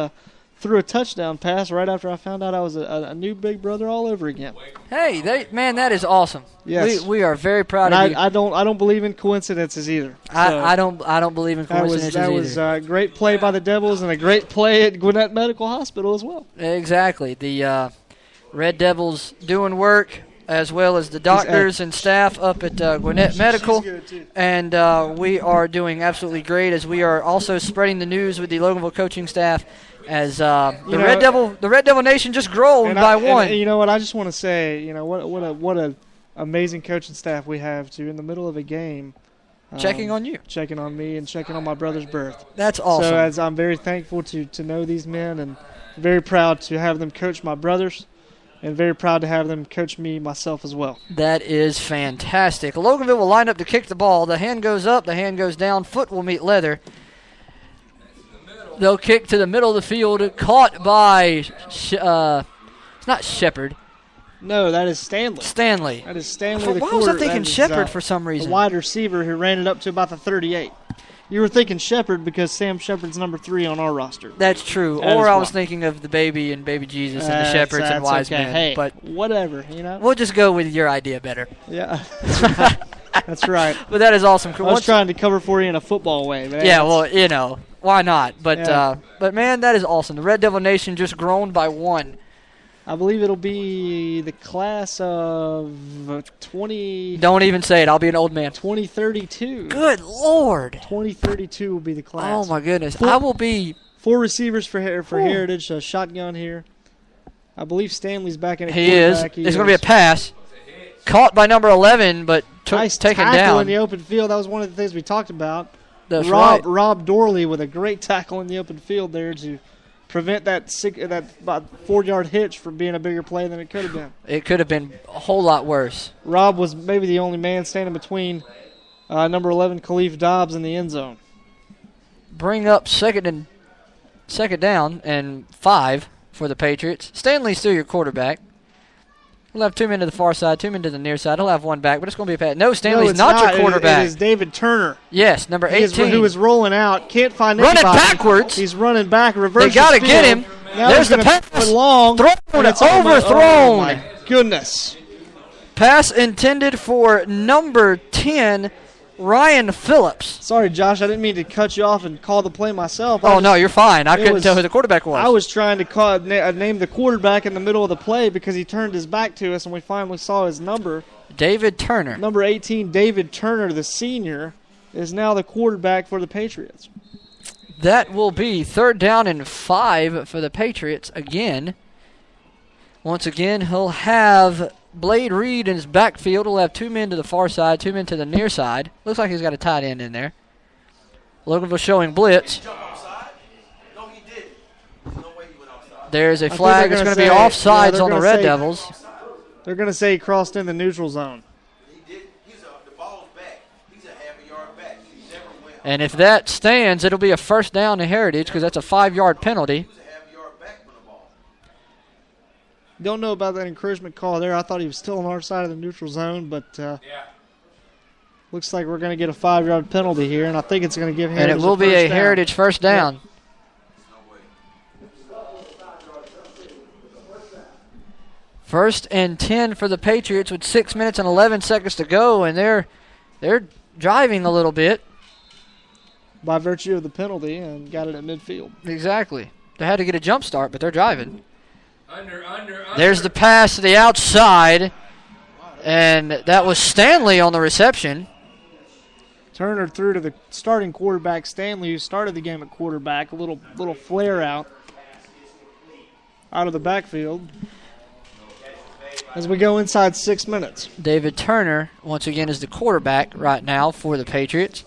[SPEAKER 5] threw a touchdown pass right after I found out I was a new big brother all over again.
[SPEAKER 4] Hey, man, that is awesome.
[SPEAKER 5] Yes.
[SPEAKER 4] We are very proud of you.
[SPEAKER 5] I don't believe in coincidences either.
[SPEAKER 4] I don't believe in coincidences
[SPEAKER 5] either. That was a great play by the Devils and a great play at Gwinnett Medical Hospital as well.
[SPEAKER 4] Exactly. The Red Devils doing work, as well as the doctors and staff up at Gwinnett Medical. And we are doing absolutely great, as we are also spreading the news with the Loganville coaching staff, as the Red Devil Nation just grown by one.
[SPEAKER 5] And you know what? I just want to say, what a amazing coaching staff we have in the middle of a game.
[SPEAKER 4] Checking on you.
[SPEAKER 5] Checking on me and checking on my brother's birth.
[SPEAKER 4] That's awesome.
[SPEAKER 5] So as I'm very thankful to know these men and very proud to have them coach my brothers and very proud to have them coach me myself as well.
[SPEAKER 4] That is fantastic. Loganville will line up to kick the ball. The hand goes up, the hand goes down, foot will meet leather. They'll kick to the middle of the field, caught by, it's not Shepard.
[SPEAKER 5] No, that is Stanley.
[SPEAKER 4] Stanley.
[SPEAKER 5] That is Stanley the
[SPEAKER 4] Why was I thinking Shepard for some reason?
[SPEAKER 5] The wide receiver who ran it up to about the 38. You were thinking Shepard because Sam Shepard's number 3 on our roster.
[SPEAKER 4] That's true. Or I was thinking of the baby and baby Jesus and the Shepherds and wise men.
[SPEAKER 5] Hey,
[SPEAKER 4] but
[SPEAKER 5] whatever,
[SPEAKER 4] We'll just go with your idea better.
[SPEAKER 5] Yeah, that's right.
[SPEAKER 4] But that is awesome.
[SPEAKER 5] I was trying to cover for you in a football way, man.
[SPEAKER 4] Yeah, well, why not? But man, that is awesome. The Red Devil Nation just grown by one.
[SPEAKER 5] I believe it'll be the class of 20...
[SPEAKER 4] Don't even say it. I'll be an old man.
[SPEAKER 5] 2032.
[SPEAKER 4] Good Lord.
[SPEAKER 5] 2032 will be the class.
[SPEAKER 4] Oh, my goodness. I will be...
[SPEAKER 5] 4 receivers for Heritage, a shotgun here. I believe Stanley's back in it.
[SPEAKER 4] He is. It's going to be a pass. Caught by number 11, but
[SPEAKER 5] nice
[SPEAKER 4] taken down.
[SPEAKER 5] Tackle in the open field. That was one of the things we talked about.
[SPEAKER 4] That's right.
[SPEAKER 5] Rob Dorley with a great tackle in the open field there to prevent that about 4-yard hitch from being a bigger play than it could have been.
[SPEAKER 4] It could have been a whole lot worse.
[SPEAKER 5] Rob was maybe the only man standing between number 11 Khalif Dobbs in the end zone.
[SPEAKER 4] Bring up second down and 5 for the Patriots. Stanley's still your quarterback. We'll have 2 men to the far side, 2 men to the near side. He'll have one back, but it's going to be a pass. No, Stanley's not your quarterback.
[SPEAKER 5] It is David Turner.
[SPEAKER 4] Yes, number 18.
[SPEAKER 5] Who is rolling out. Can't find anybody.
[SPEAKER 4] Running backwards.
[SPEAKER 5] He's running back, reverse.
[SPEAKER 4] They got to get him.
[SPEAKER 5] Now
[SPEAKER 4] there's the pass.
[SPEAKER 5] Long.
[SPEAKER 4] Thrown, overthrown.
[SPEAKER 5] Oh, my goodness.
[SPEAKER 4] Pass intended for number 10, Ryan Phillips.
[SPEAKER 5] Sorry, Josh, I didn't mean to cut you off and call the play myself.
[SPEAKER 4] No, you're fine. I couldn't tell who the quarterback was.
[SPEAKER 5] I was trying to name the quarterback in the middle of the play because he turned his back to us and we finally saw his number.
[SPEAKER 4] David Turner.
[SPEAKER 5] Number 18, David Turner, the senior, is now the quarterback for the Patriots.
[SPEAKER 4] That will be 3rd down and 5 for the Patriots again. Once again, he'll have Blade Reed in his backfield. He'll have 2 men to the far side, 2 men to the near side. Looks like he's got a tight end in there. Loganville showing blitz. There's a flag. It's going to be offsides on the Red Devils.
[SPEAKER 5] They're going to say he crossed in the neutral zone.
[SPEAKER 4] And if that stands, it'll be a 1st down to Heritage because that's a 5-yard penalty.
[SPEAKER 5] Don't know about that encouragement call there. I thought he was still on our side of the neutral zone, but looks like we're going to get a 5-yard penalty here, and I think it's going to give Heritage
[SPEAKER 4] and it will be a Heritage 1st down.
[SPEAKER 5] Yeah.
[SPEAKER 4] 1st and 10 for the Patriots with 6 minutes and 11 seconds to go, and they're driving a little bit.
[SPEAKER 5] By virtue of the penalty, and got it at midfield.
[SPEAKER 4] Exactly. They had to get a jump start, but they're driving. Under. There's the pass to the outside, and that was Stanley on the reception.
[SPEAKER 5] Turner threw to the starting quarterback, Stanley, who started the game at quarterback. A little flare out of the backfield as we go inside 6 minutes.
[SPEAKER 4] David Turner, once again, is the quarterback right now for the Patriots.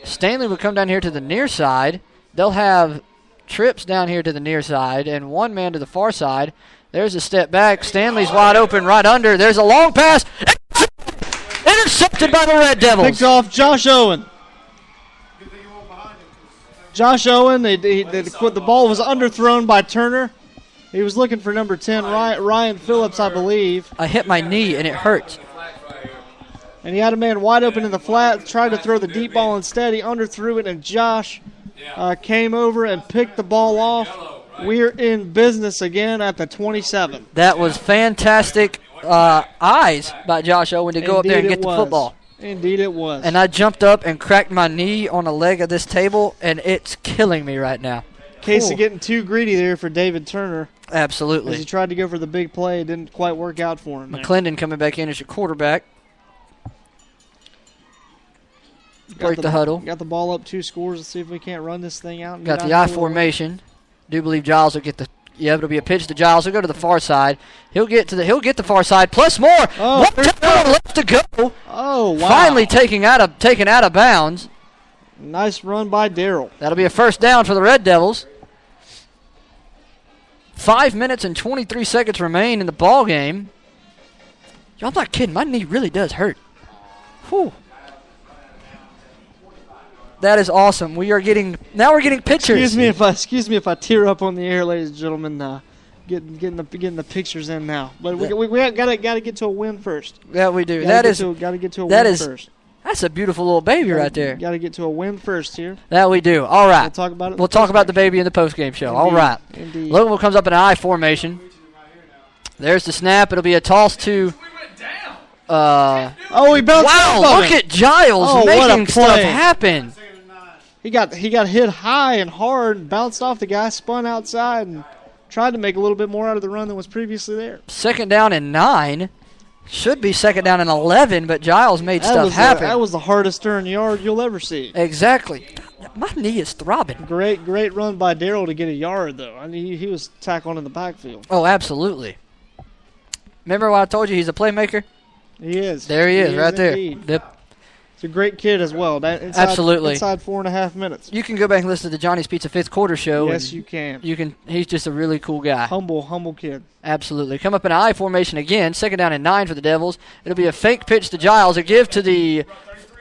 [SPEAKER 4] Stanley will come down here to the near side. They'll have trips down here to the near side and 1 man to the far side. There's a step back. Stanley's wide open right under. There's a long pass. Intercepted by the Red Devils.
[SPEAKER 5] Picked off Josh Owen. The ball was underthrown by Turner. He was looking for number 10, Ryan Phillips, I believe.
[SPEAKER 4] I hit my knee and it hurts.
[SPEAKER 5] And he had a man wide open in the flat, tried to throw the deep ball instead. He underthrew it, and Josh came over and picked the ball off. We're in business again at the 27.
[SPEAKER 4] That was fantastic eyes by Josh Owen to go up there and get the football.
[SPEAKER 5] Indeed it was.
[SPEAKER 4] And I jumped up and cracked my knee on a leg of this table, and it's killing me right now.
[SPEAKER 5] Case of getting too greedy there for David Turner.
[SPEAKER 4] Absolutely.
[SPEAKER 5] As he tried to go for the big play, it didn't quite work out for him.
[SPEAKER 4] McClendon coming back in as your quarterback. Break the huddle.
[SPEAKER 5] Got the ball up 2 scores. Let's see if we can't run this thing out.
[SPEAKER 4] Got the I formation. Do believe Giles will get the. Yeah, it'll be a pitch to Giles. He'll go to the far side. He'll get the far side plus more.
[SPEAKER 5] Oh,
[SPEAKER 4] 1 time left to go.
[SPEAKER 5] Oh, wow!
[SPEAKER 4] Finally taken out of bounds.
[SPEAKER 5] Nice run by Darrell.
[SPEAKER 4] That'll be a 1st down for the Red Devils. 5 minutes and 23 seconds remain in the ball game. Y'all, I'm not kidding. My knee really does hurt. Whew. That is awesome. We're getting pictures.
[SPEAKER 5] Excuse me if I tear up on the air, ladies and gentlemen. Getting the pictures in now, but we got to get to a win first.
[SPEAKER 4] Yeah, we do.
[SPEAKER 5] Got to get to a win first.
[SPEAKER 4] That's a beautiful little baby right there.
[SPEAKER 5] Got to get to a win first here.
[SPEAKER 4] That we do. All right.
[SPEAKER 5] We'll talk about it.
[SPEAKER 4] We'll talk about the baby in the postgame show.
[SPEAKER 5] Indeed.
[SPEAKER 4] All right.
[SPEAKER 5] Indeed.
[SPEAKER 4] Loganville comes up in an I formation. There's the snap. It'll be a toss to.
[SPEAKER 5] He bounced off of
[SPEAKER 4] look at Giles making stuff happen.
[SPEAKER 5] He got hit high and hard and bounced off the guy, spun outside, and tried to make a little bit more out of the run than was previously there.
[SPEAKER 4] 2nd down and 9. Should be 2nd down and 11, but Giles made stuff happen.
[SPEAKER 5] That was the hardest turn yard you'll ever see.
[SPEAKER 4] Exactly. My knee is throbbing.
[SPEAKER 5] Great run by Darrell to get a yard, though. I mean, he was tackling in the backfield.
[SPEAKER 4] Oh, absolutely. Remember when I told you he's a playmaker?
[SPEAKER 5] He is.
[SPEAKER 4] There he is, right there.
[SPEAKER 5] Yep. He's a great kid as well.
[SPEAKER 4] Absolutely.
[SPEAKER 5] Inside 4.5 minutes.
[SPEAKER 4] You can go back and listen to the Johnny's Pizza 5th quarter show.
[SPEAKER 5] Yes, you can.
[SPEAKER 4] He's just a really cool guy.
[SPEAKER 5] Humble kid.
[SPEAKER 4] Absolutely. Come up in an I formation again. 2nd down and 9 for the Devils. It'll be a fake pitch to Giles. A give to the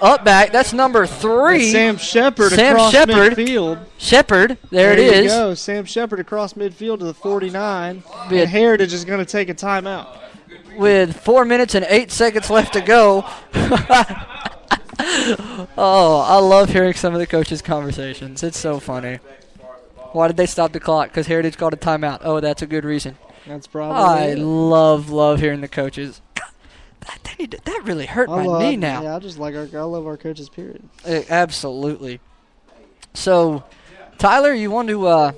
[SPEAKER 4] up back. That's number 3.
[SPEAKER 5] Sam Shepard across midfield.
[SPEAKER 4] Shepard. There it
[SPEAKER 5] is.
[SPEAKER 4] There you go.
[SPEAKER 5] Sam Shepard across midfield to the 49. And Heritage is going to take a timeout.
[SPEAKER 4] With 4 minutes and 8 seconds left to go. Oh, I love hearing some of the coaches' conversations. It's so funny. Why did they stop the clock? Because Heritage called a timeout. Oh, that's a good reason.
[SPEAKER 5] That's probably
[SPEAKER 4] I
[SPEAKER 5] it.
[SPEAKER 4] love hearing the coaches. That really hurt my knee now.
[SPEAKER 5] Yeah, I love our coaches, period.
[SPEAKER 4] Absolutely. So, Tyler, you want to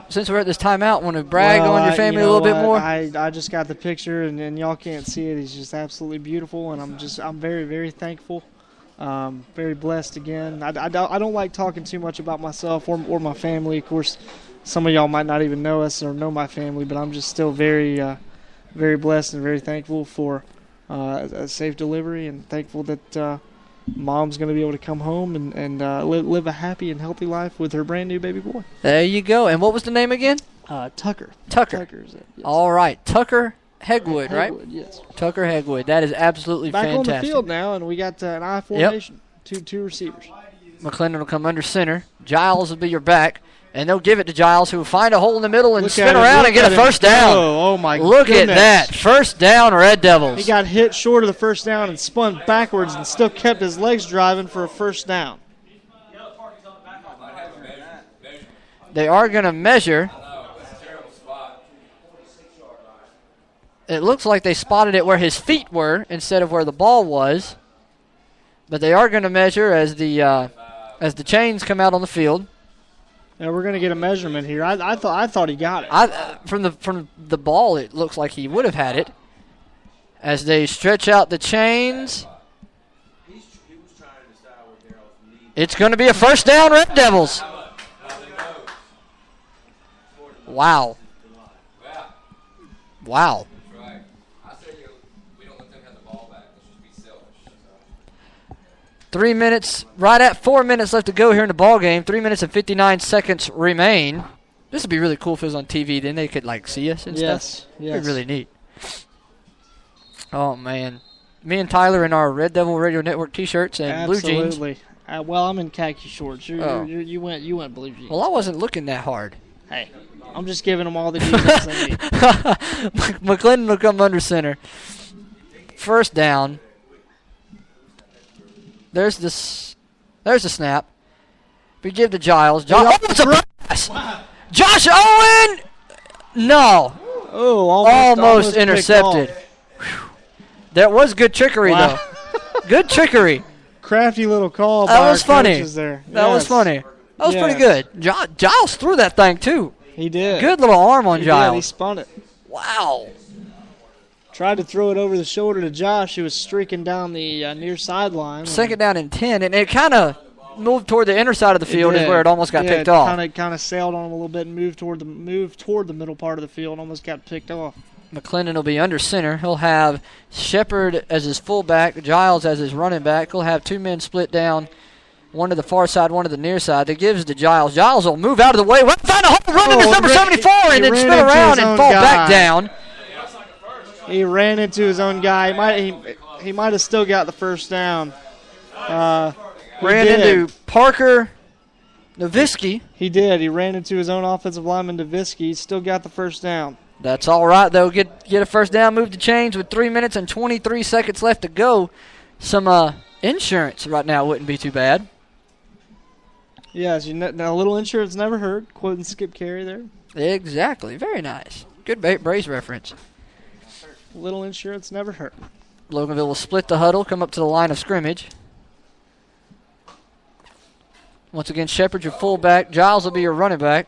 [SPEAKER 4] since we're at this timeout, want to brag on your family a little bit more?
[SPEAKER 5] I just got the picture, and y'all can't see it. He's just absolutely beautiful, and I'm very, very thankful. Very blessed again. I don't like talking too much about myself or my family. Of course, some of y'all might not even know us or know my family, but I'm just still very, very blessed and very thankful for a safe delivery, and thankful that Mom's going to be able to come home and live a happy and healthy life with her brand new baby boy.
[SPEAKER 4] There you go. And what was the name again?
[SPEAKER 5] Tucker.
[SPEAKER 4] Tucker's
[SPEAKER 5] it. Yes.
[SPEAKER 4] All right. Tucker Hegwood, right?
[SPEAKER 5] Yes.
[SPEAKER 4] Tucker Hegwood. That is absolutely
[SPEAKER 5] Back
[SPEAKER 4] fantastic.
[SPEAKER 5] on the field now, and we got an I formation. Two receivers.
[SPEAKER 4] McClendon will come under center. Giles will be your back. And they'll give it to Giles, who will find a hole in the middle and spin around and get a first down.
[SPEAKER 5] Oh, my
[SPEAKER 4] Look
[SPEAKER 5] goodness.
[SPEAKER 4] at that. First down, Red Devils.
[SPEAKER 5] He got hit short of the first down and spun backwards and still kept his legs driving for a first down.
[SPEAKER 4] They are going to measure. It looks like they spotted it where his feet were instead of where the ball was. But they are going to measure as the chains come out on the field.
[SPEAKER 5] Now we're going to get a measurement here. I thought he got it.
[SPEAKER 4] From the ball, it looks like he would have had it. As they stretch out the chains, it's going to be a first down, Red Devils. Wow. 3 minutes, right at 4 minutes left to go here in the ball game. 3 minutes and 59 seconds remain. This would be really cool if it was on TV. Then they could see us and stuff.
[SPEAKER 5] Yes.
[SPEAKER 4] It'd be really neat. Oh man, me and Tyler in our Red Devil Radio Network T-shirts and blue jeans.
[SPEAKER 5] Absolutely. Well, I'm in khaki shorts. You went blue jeans.
[SPEAKER 4] Well, I wasn't looking that hard.
[SPEAKER 5] Hey, I'm just giving them all the details they need.
[SPEAKER 4] McClendon will come under center. First down. There's the snap. We give to Giles. It's a pass. Josh Owen. No.
[SPEAKER 5] Oh,
[SPEAKER 4] almost intercepted. That was good trickery, though. Good trickery.
[SPEAKER 5] Crafty little call.
[SPEAKER 4] That was funny.
[SPEAKER 5] There.
[SPEAKER 4] That was funny. That was pretty good. Giles threw that thing, too.
[SPEAKER 5] He did.
[SPEAKER 4] Good little arm on Giles.
[SPEAKER 5] He spun it.
[SPEAKER 4] Wow.
[SPEAKER 5] Tried to throw it over the shoulder to Josh, who was streaking down the near sideline.
[SPEAKER 4] Second down and 10, and it kind of moved toward the inner side of the field is where it almost got picked off.
[SPEAKER 5] Kind of sailed on him a little bit and moved toward the middle part of the field, almost got picked off.
[SPEAKER 4] McClendon will be under center. He'll have Shepard as his fullback, Giles as his running back. He'll have two men split down, one to the far side, one to the near side. That gives to Giles. Giles will move out of the way, find a hole, run into number 74, and then spin around and fall back down.
[SPEAKER 5] He ran into his own guy. He might have still got the first down.
[SPEAKER 4] Ran into Parker Nowitzki.
[SPEAKER 5] He did. He ran into his own offensive lineman, Nowitzki. He still got the first down.
[SPEAKER 4] That's all right, though. Get a first down, move the chains with 3 minutes and 23 seconds left to go. Some insurance right now wouldn't be too bad.
[SPEAKER 5] Yes, now a little insurance never hurt. Quoting Skip Carey there.
[SPEAKER 4] Exactly. Very nice. Good Braves reference.
[SPEAKER 5] Little insurance never hurt.
[SPEAKER 4] Loganville will split the huddle, come up to the line of scrimmage. Once again, Shepard your fullback. Giles will be your running back.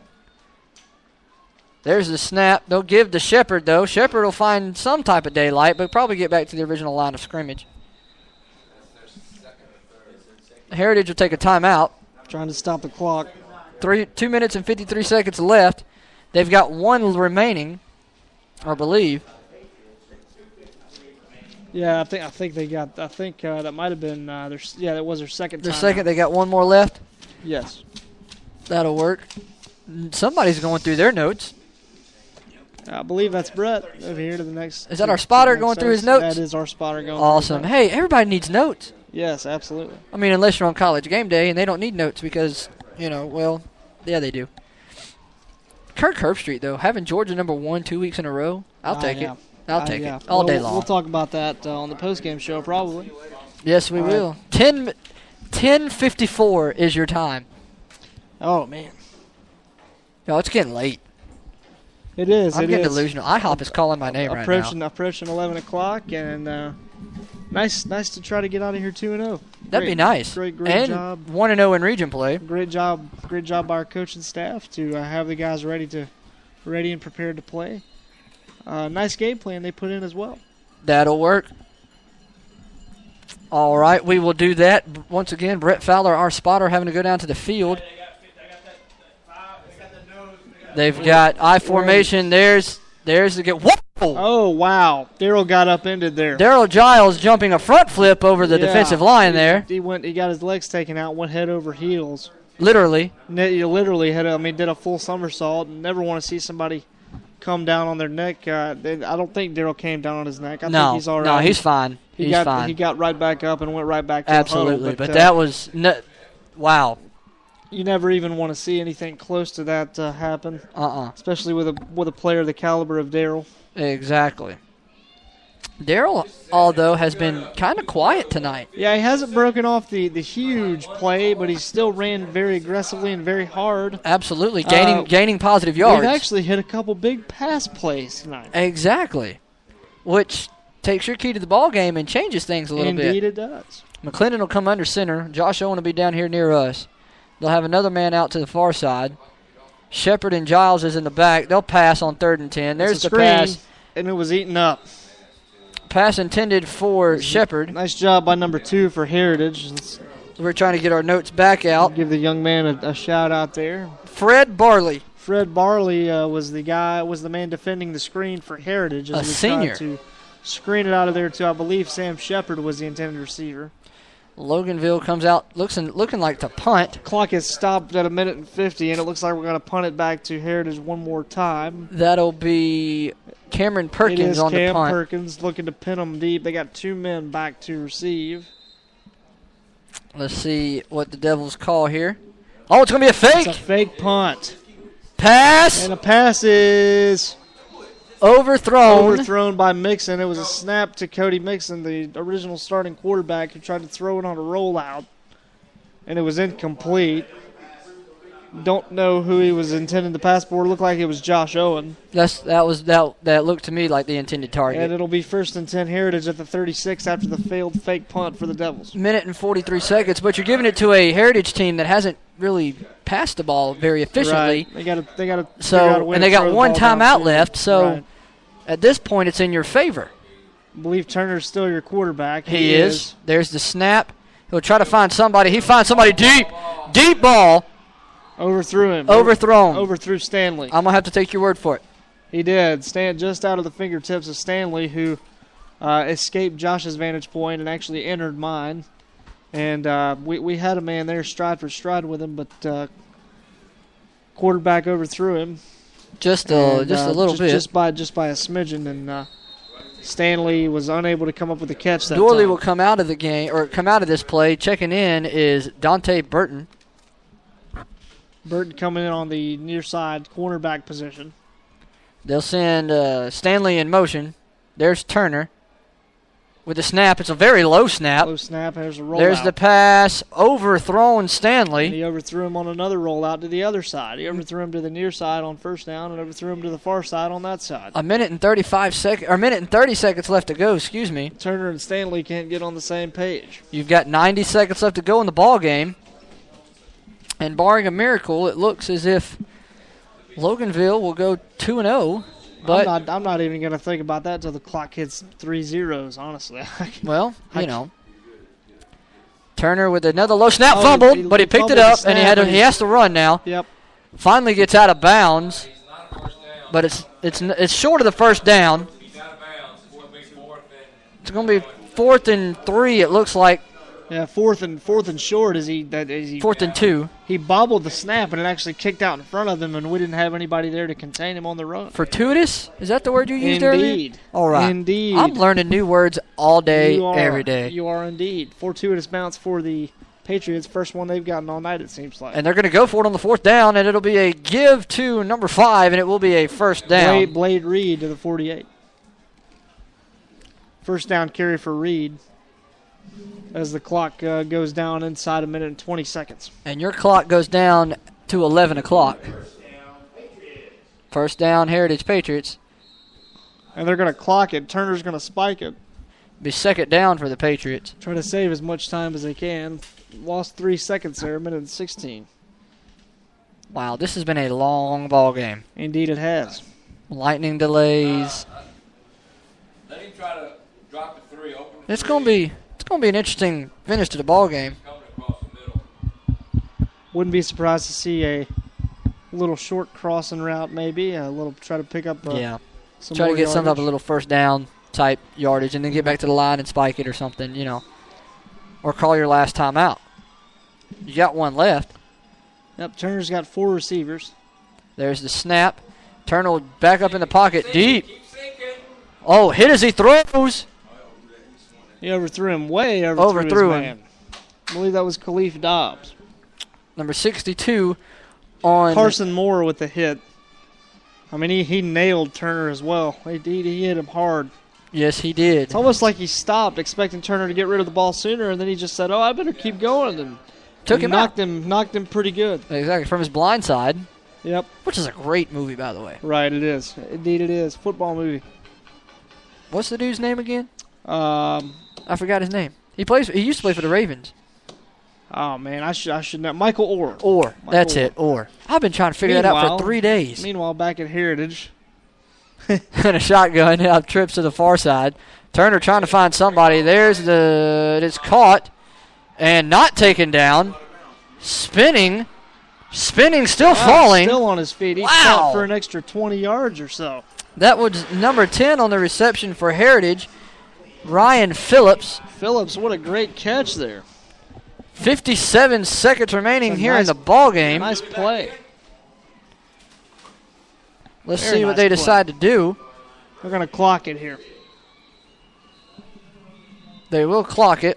[SPEAKER 4] There's the snap. They'll give to Shepard, though. Shepard will find some type of daylight, but probably get back to the original line of scrimmage. Heritage will take a timeout.
[SPEAKER 5] Trying to stop the clock.
[SPEAKER 4] 2 minutes and 53 seconds left. They've got one remaining, I believe.
[SPEAKER 5] Yeah, I think they got. I think that might have been. That was their second.
[SPEAKER 4] Their second. They got one more left.
[SPEAKER 5] Yes.
[SPEAKER 4] That'll work. Somebody's going through their notes.
[SPEAKER 5] I believe that's Brett over here to the next.
[SPEAKER 4] Is that our spotter going through his notes?
[SPEAKER 5] That is our spotter going.
[SPEAKER 4] Awesome. Hey, everybody needs notes.
[SPEAKER 5] Yes, absolutely.
[SPEAKER 4] I mean, unless you're on College Game Day and they don't need notes because, yeah, they do. Kirk Herbstreit, though, having Georgia number 1 2 weeks in a row, I'll take it. I'll take it all day long.
[SPEAKER 5] We'll talk about that on the postgame show probably.
[SPEAKER 4] Yes, we will. 10:54 is your time.
[SPEAKER 5] Oh, man.
[SPEAKER 4] No, it's getting late.
[SPEAKER 5] It is.
[SPEAKER 4] I'm
[SPEAKER 5] it
[SPEAKER 4] getting
[SPEAKER 5] is.
[SPEAKER 4] delusional. IHOP is calling my name right now.
[SPEAKER 5] Approaching 11 o'clock, and nice to try to get out of here 2-0.
[SPEAKER 4] That'd be nice.
[SPEAKER 5] Great
[SPEAKER 4] and
[SPEAKER 5] job.
[SPEAKER 4] 1-0 in region play.
[SPEAKER 5] Great job by our coaching staff to have the guys ready and prepared to play. Nice game plan they put in as well.
[SPEAKER 4] That'll work. All right, we will do that. Once again, Brett Fowler, our spotter, having to go down to the field. They've got I formation. There's the get. Whoa!
[SPEAKER 5] Oh, wow. Daryl got upended there.
[SPEAKER 4] Daryl Giles jumping a front flip over the defensive line there.
[SPEAKER 5] He got his legs taken out, went head over heels.
[SPEAKER 4] Literally.
[SPEAKER 5] He literally did a full somersault. Never want to see somebody come down on their neck. I don't think Daryl came down on his neck. I think he's all right.
[SPEAKER 4] No, he's fine. He's fine.
[SPEAKER 5] He got right back up and went right back to
[SPEAKER 4] Absolutely.
[SPEAKER 5] the huddle.
[SPEAKER 4] But that was wow.
[SPEAKER 5] You never even want to see anything close to that happen. Especially with a player the caliber of Daryl.
[SPEAKER 4] Exactly. Daryl, although, has been kind of quiet tonight.
[SPEAKER 5] Yeah, he hasn't broken off the huge play, but he still ran very aggressively and very hard.
[SPEAKER 4] Absolutely, gaining positive yards.
[SPEAKER 5] We've actually hit a couple big pass plays tonight.
[SPEAKER 4] Exactly, which takes your key to the ball game and changes things a little bit.
[SPEAKER 5] Indeed it does.
[SPEAKER 4] McClendon will come under center. Josh Owen will be down here near us. They'll have another man out to the far side. Shepard and Giles is in the back. They'll pass on 3rd and 10. There's the pass.
[SPEAKER 5] And it was eaten up.
[SPEAKER 4] Pass intended for Shepard.
[SPEAKER 5] Nice job by number 2 for Heritage.
[SPEAKER 4] We're trying to get our notes back out.
[SPEAKER 5] Give the young man a shout out there.
[SPEAKER 4] Fred Barley.
[SPEAKER 5] Fred Barley was the man defending the screen for Heritage. As
[SPEAKER 4] a senior.
[SPEAKER 5] Tried to screen it out of there to, I believe, Sam Shepard was the intended receiver.
[SPEAKER 4] Loganville comes out looking like to punt.
[SPEAKER 5] Clock is stopped at 1:50, and it looks like we're going to punt it back to Heritage one more time.
[SPEAKER 4] That'll be Cameron Perkins on the punt.
[SPEAKER 5] Cam Perkins looking to pin them deep. They got 2 men back to receive.
[SPEAKER 4] Let's see what the Devils call here. Oh, it's going to be a fake.
[SPEAKER 5] It's a fake punt.
[SPEAKER 4] Pass.
[SPEAKER 5] And the pass is
[SPEAKER 4] overthrown
[SPEAKER 5] by Mixon. It was a snap to Cody Mixon, the original starting quarterback, who tried to throw it on a rollout, and it was incomplete. Don't know who he was intending to pass for. It looked like it was Josh Owen.
[SPEAKER 4] That looked to me like the intended target.
[SPEAKER 5] And it'll be 1st and 10 Heritage at the 36 after the failed fake punt for the Devils.
[SPEAKER 4] Minute and 43 seconds, but you're giving it to a Heritage team that hasn't really passed the ball very efficiently.
[SPEAKER 5] Right. They got to.
[SPEAKER 4] So and they got one timeout left. So at this point, it's in your favor.
[SPEAKER 5] I believe Turner's still your quarterback.
[SPEAKER 4] He is. There's the snap. He'll try to find somebody. He finds somebody deep ball.
[SPEAKER 5] Overthrew him.
[SPEAKER 4] Overthrown.
[SPEAKER 5] Overthrew Stanley.
[SPEAKER 4] I'm going to have to take your word for it.
[SPEAKER 5] He did. Stand just out of the fingertips of Stanley, who escaped Josh's vantage point and actually entered mine. And we had a man there stride for stride with him, but quarterback overthrew him.
[SPEAKER 4] Just a little bit.
[SPEAKER 5] Just by a smidgen, and Stanley was unable to come up with a catch that
[SPEAKER 4] Dorley
[SPEAKER 5] time.
[SPEAKER 4] will come out of the game, or come out of this play. Checking in is Dante Burton.
[SPEAKER 5] Burton coming in on the near side cornerback position.
[SPEAKER 4] They'll send Stanley in motion. There's Turner with the snap. It's a very low snap.
[SPEAKER 5] Low snap. There's a rollout.
[SPEAKER 4] There's the pass. Overthrown Stanley.
[SPEAKER 5] And he overthrew him on another rollout to the other side. He overthrew him to the near side on 1st down and overthrew him to the far side on that side.
[SPEAKER 4] A minute and 30 seconds left to go. Excuse me.
[SPEAKER 5] Turner and Stanley can't get on the same page.
[SPEAKER 4] You've got 90 seconds left to go in the ball game. And barring a miracle, it looks as if Loganville will go 2-0. But
[SPEAKER 5] I'm not even going to think about that until the clock hits 3 zeros, honestly.
[SPEAKER 4] Well, Turner with another low snap, fumbled, but he picked it up, and he has to run now.
[SPEAKER 5] Yep.
[SPEAKER 4] Finally gets out of bounds, but it's short of the 1st down. It's going to be 4th and 3, it looks like.
[SPEAKER 5] Yeah, fourth and short is he
[SPEAKER 4] 4th and 2.
[SPEAKER 5] He bobbled the snap and it actually kicked out in front of him, and we didn't have anybody there to contain him on the run.
[SPEAKER 4] Fortuitous? Is that the word you used earlier?
[SPEAKER 5] Indeed.
[SPEAKER 4] All right.
[SPEAKER 5] Indeed.
[SPEAKER 4] I'm learning new words all day, every day.
[SPEAKER 5] You are indeed. Fortuitous bounce for the Patriots. First one they've gotten all night, it seems like.
[SPEAKER 4] And they're going to go for it on the 4th down, and it'll be a give to number 5, and it will be a 1st down.
[SPEAKER 5] Blade Reed to the 48. 1st down carry for Reed as the clock goes down inside a minute and 20 seconds.
[SPEAKER 4] And your clock goes down to 11 o'clock. First down, Heritage Patriots.
[SPEAKER 5] And they're going to clock it. Turner's going to spike it.
[SPEAKER 4] Be second down for the Patriots.
[SPEAKER 5] Try to save as much time as they can. Lost 3 seconds there, a minute and 16.
[SPEAKER 4] Wow, this has been a long ball game.
[SPEAKER 5] Indeed it has.
[SPEAKER 4] Lightning delays.
[SPEAKER 8] Let him try to drop the 3 open.
[SPEAKER 4] It's gonna be an interesting finish to the ball game.
[SPEAKER 5] Wouldn't be surprised to see a little short crossing route, maybe a little try to pick up. Some
[SPEAKER 4] try to
[SPEAKER 5] more
[SPEAKER 4] get some
[SPEAKER 5] yardage.
[SPEAKER 4] type of little first down type yardage, and then get back to the line and spike it or something, or call your last time out. You got one left.
[SPEAKER 5] Yep, Turner's got 4 receivers.
[SPEAKER 4] There's the snap. Turner will back up in the pocket deep. Oh, hit as he throws.
[SPEAKER 5] He overthrew him way
[SPEAKER 4] Overthrew
[SPEAKER 5] his
[SPEAKER 4] him.
[SPEAKER 5] man. I believe that was Khalif Dobbs.
[SPEAKER 4] Number 62 on
[SPEAKER 5] Carson Moore with the hit. I mean, he nailed Turner as well. He hit him hard.
[SPEAKER 4] Yes, he did.
[SPEAKER 5] It's almost like he stopped, expecting Turner to get rid of the ball sooner, and then he just said, "Oh, I better keep going." And knocked him pretty good.
[SPEAKER 4] Exactly, from his blind side.
[SPEAKER 5] Yep.
[SPEAKER 4] Which is a great movie, by the way.
[SPEAKER 5] Right, it is. Indeed, it is. Football movie.
[SPEAKER 4] What's the dude's name again?
[SPEAKER 5] I
[SPEAKER 4] forgot his name. He used to play for the Ravens.
[SPEAKER 5] Oh man, I should know. Michael Orr.
[SPEAKER 4] That's it. Orr. I've been trying to figure that out for 3 days.
[SPEAKER 5] Meanwhile, back at Heritage.
[SPEAKER 4] And a shotgun trips to the far side. Turner trying to find somebody. It's caught and not taken down. Spinning, still falling.
[SPEAKER 5] Still on his feet. He's caught for an extra 20 yards or so.
[SPEAKER 4] That was number 10 on the reception for Heritage, Ryan Phillips.
[SPEAKER 5] Phillips, what a great catch there.
[SPEAKER 4] 57 seconds remaining here in the ball game.
[SPEAKER 5] Nice play.
[SPEAKER 4] Let's see what they decide to do.
[SPEAKER 5] They're going to clock it here.
[SPEAKER 4] They will clock it.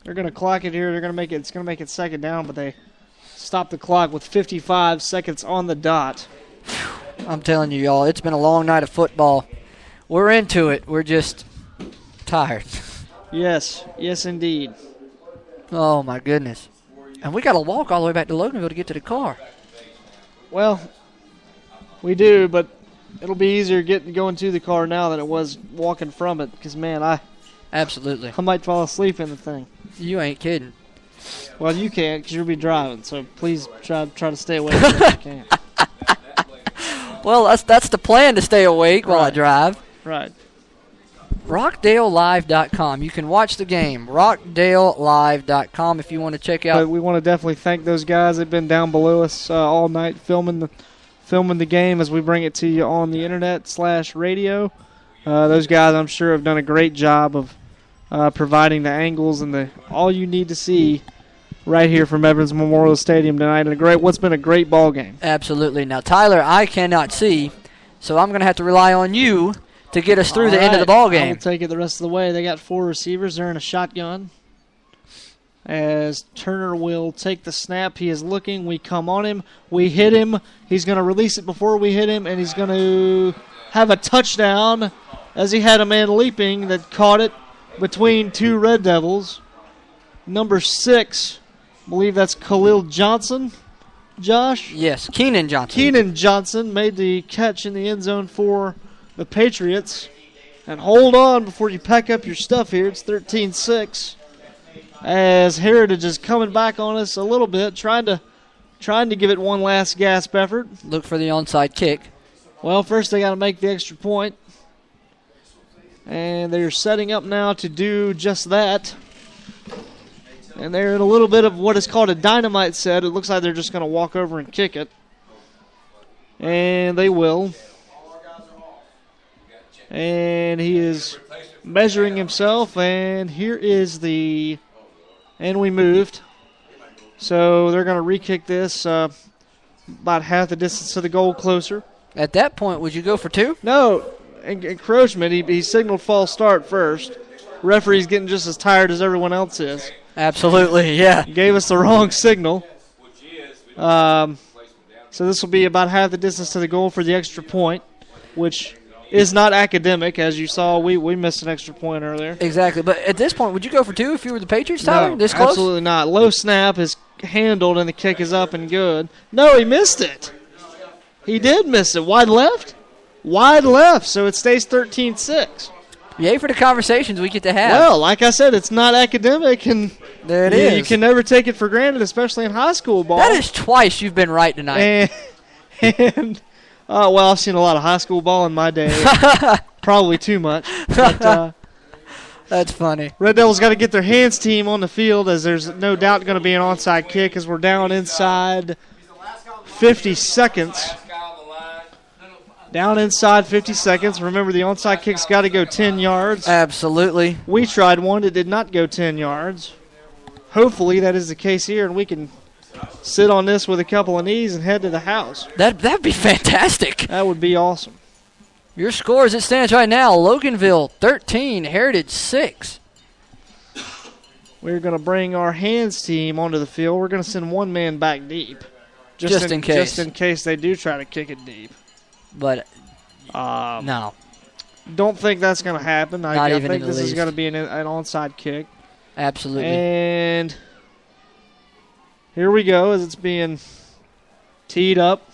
[SPEAKER 5] They're going to clock it here. They're going to make it. It's going to make it second down, but they stop the clock with 55 seconds on the dot.
[SPEAKER 4] I'm telling you, y'all, it's been a long night of football. We're into it. We're just tired.
[SPEAKER 5] Yes, indeed.
[SPEAKER 4] Oh my goodness! And we got to walk all the way back to Loganville to get to the car.
[SPEAKER 5] Well, we do, but it'll be easier going to the car now than it was walking from it. Because man,
[SPEAKER 4] Absolutely.
[SPEAKER 5] I might fall asleep in the thing.
[SPEAKER 4] You ain't kidding.
[SPEAKER 5] Well, you can't because you'll be driving. So please try to stay awake if you can.
[SPEAKER 4] Well, that's the plan, to stay awake while I drive.
[SPEAKER 5] Right.
[SPEAKER 4] RockdaleLive.com. You can watch the game. RockdaleLive.com if you want to check out.
[SPEAKER 5] But we want to definitely thank those guys. They've been down below us all night filming the game as we bring it to you on the internet/radio. Those guys, I'm sure, have done a great job of providing the angles and all you need to see right here from Evans Memorial Stadium tonight. And what's been a great ball game.
[SPEAKER 4] Absolutely. Now, Tyler, I cannot see, so I'm going to have to rely on you to get us through the end of the ball game.
[SPEAKER 5] I'll take it the rest of the way. They got 4 receivers. They're in a shotgun. As Turner will take the snap. He is looking. We come on him. We hit him. He's going to release it before we hit him, and he's going to have a touchdown as he had a man leaping that caught it between 2 Red Devils. Number 6, I believe that's Khalil Johnson. Josh?
[SPEAKER 4] Yes, Keenan Johnson.
[SPEAKER 5] Keenan Johnson made the catch in the end zone for the Patriots. And hold on before you pack up your stuff here. It's 13-6. As Heritage is coming back on us a little bit, trying to give it one last gasp effort.
[SPEAKER 4] Look for the onside kick.
[SPEAKER 5] Well, first they got to make the extra point. And they're setting up now to do just that. And they're in a little bit of what is called a dynamite set. It looks like they're just going to walk over and kick it. And they will. And he is measuring himself, and here is and we moved. So they're going to re-kick this about half the distance to the goal closer.
[SPEAKER 4] At that point, would you go for 2?
[SPEAKER 5] No, encroachment. He signaled false start first. Referee's getting just as tired as everyone else is.
[SPEAKER 4] Absolutely, yeah.
[SPEAKER 5] He gave us the wrong signal. So this will be about half the distance to the goal for the extra point, which is not academic. As you saw, we missed an extra point earlier.
[SPEAKER 4] Exactly. But at this point, would you go for 2 if you were the Patriots, Tyler?
[SPEAKER 5] No,
[SPEAKER 4] this close?
[SPEAKER 5] Absolutely not. Low snap is handled, and the kick is up and good. No, he missed it. He did miss it. Wide left? Wide left, so it stays 13-6.
[SPEAKER 4] Yay for the conversations we get to have.
[SPEAKER 5] Well, like I said, it's not academic, and
[SPEAKER 4] there it is.
[SPEAKER 5] You can never take it for granted, especially in high school ball.
[SPEAKER 4] That is twice you've been right tonight.
[SPEAKER 5] And well, I've seen a lot of high school ball in my day. Probably too much. But,
[SPEAKER 4] that's funny.
[SPEAKER 5] Red Devils got to get their hands team on the field, as there's no doubt going to be an onside kick, as we're down inside 50 seconds. Down inside 50 seconds. Remember, the onside kick's got to go 10 yards.
[SPEAKER 4] Absolutely.
[SPEAKER 5] We tried one. It did not go 10 yards. Hopefully that is the case here, and we can sit on this with a couple of knees and head to the house.
[SPEAKER 4] That'd be fantastic.
[SPEAKER 5] That would be awesome.
[SPEAKER 4] Your score as it stands right now, Loganville 13, Heritage 6.
[SPEAKER 5] We're going to bring our hands team onto the field. We're going to send one man back deep.
[SPEAKER 4] Just in case.
[SPEAKER 5] Just in case they do try to kick it deep.
[SPEAKER 4] But, no.
[SPEAKER 5] Don't think that's going to happen.
[SPEAKER 4] I
[SPEAKER 5] think this is going to be an onside kick.
[SPEAKER 4] Absolutely.
[SPEAKER 5] And here we go as it's being teed up.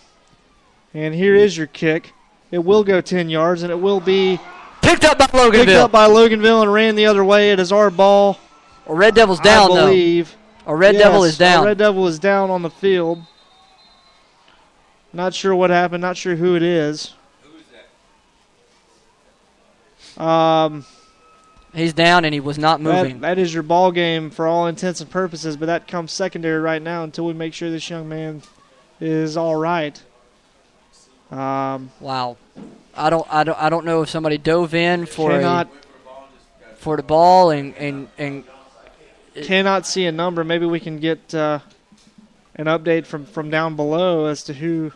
[SPEAKER 5] And here is your kick. It will go 10 yards, and it will be
[SPEAKER 4] picked up by Loganville.
[SPEAKER 5] Picked up by Loganville and ran the other way. It is our ball.
[SPEAKER 4] Or Red Devil's down,
[SPEAKER 5] I believe.
[SPEAKER 4] Though. Or Red Devil is down.
[SPEAKER 5] Red Devil is down on the field. Not sure what happened. Not sure who it is.
[SPEAKER 8] Who is that?
[SPEAKER 4] He's down, and he was not moving.
[SPEAKER 5] That is your ball game for all intents and purposes, but that comes secondary right now until we make sure this young man is all right.
[SPEAKER 4] Wow. I don't know if somebody dove in for the ball and
[SPEAKER 5] cannot see a number. Maybe we can get an update from down below as to who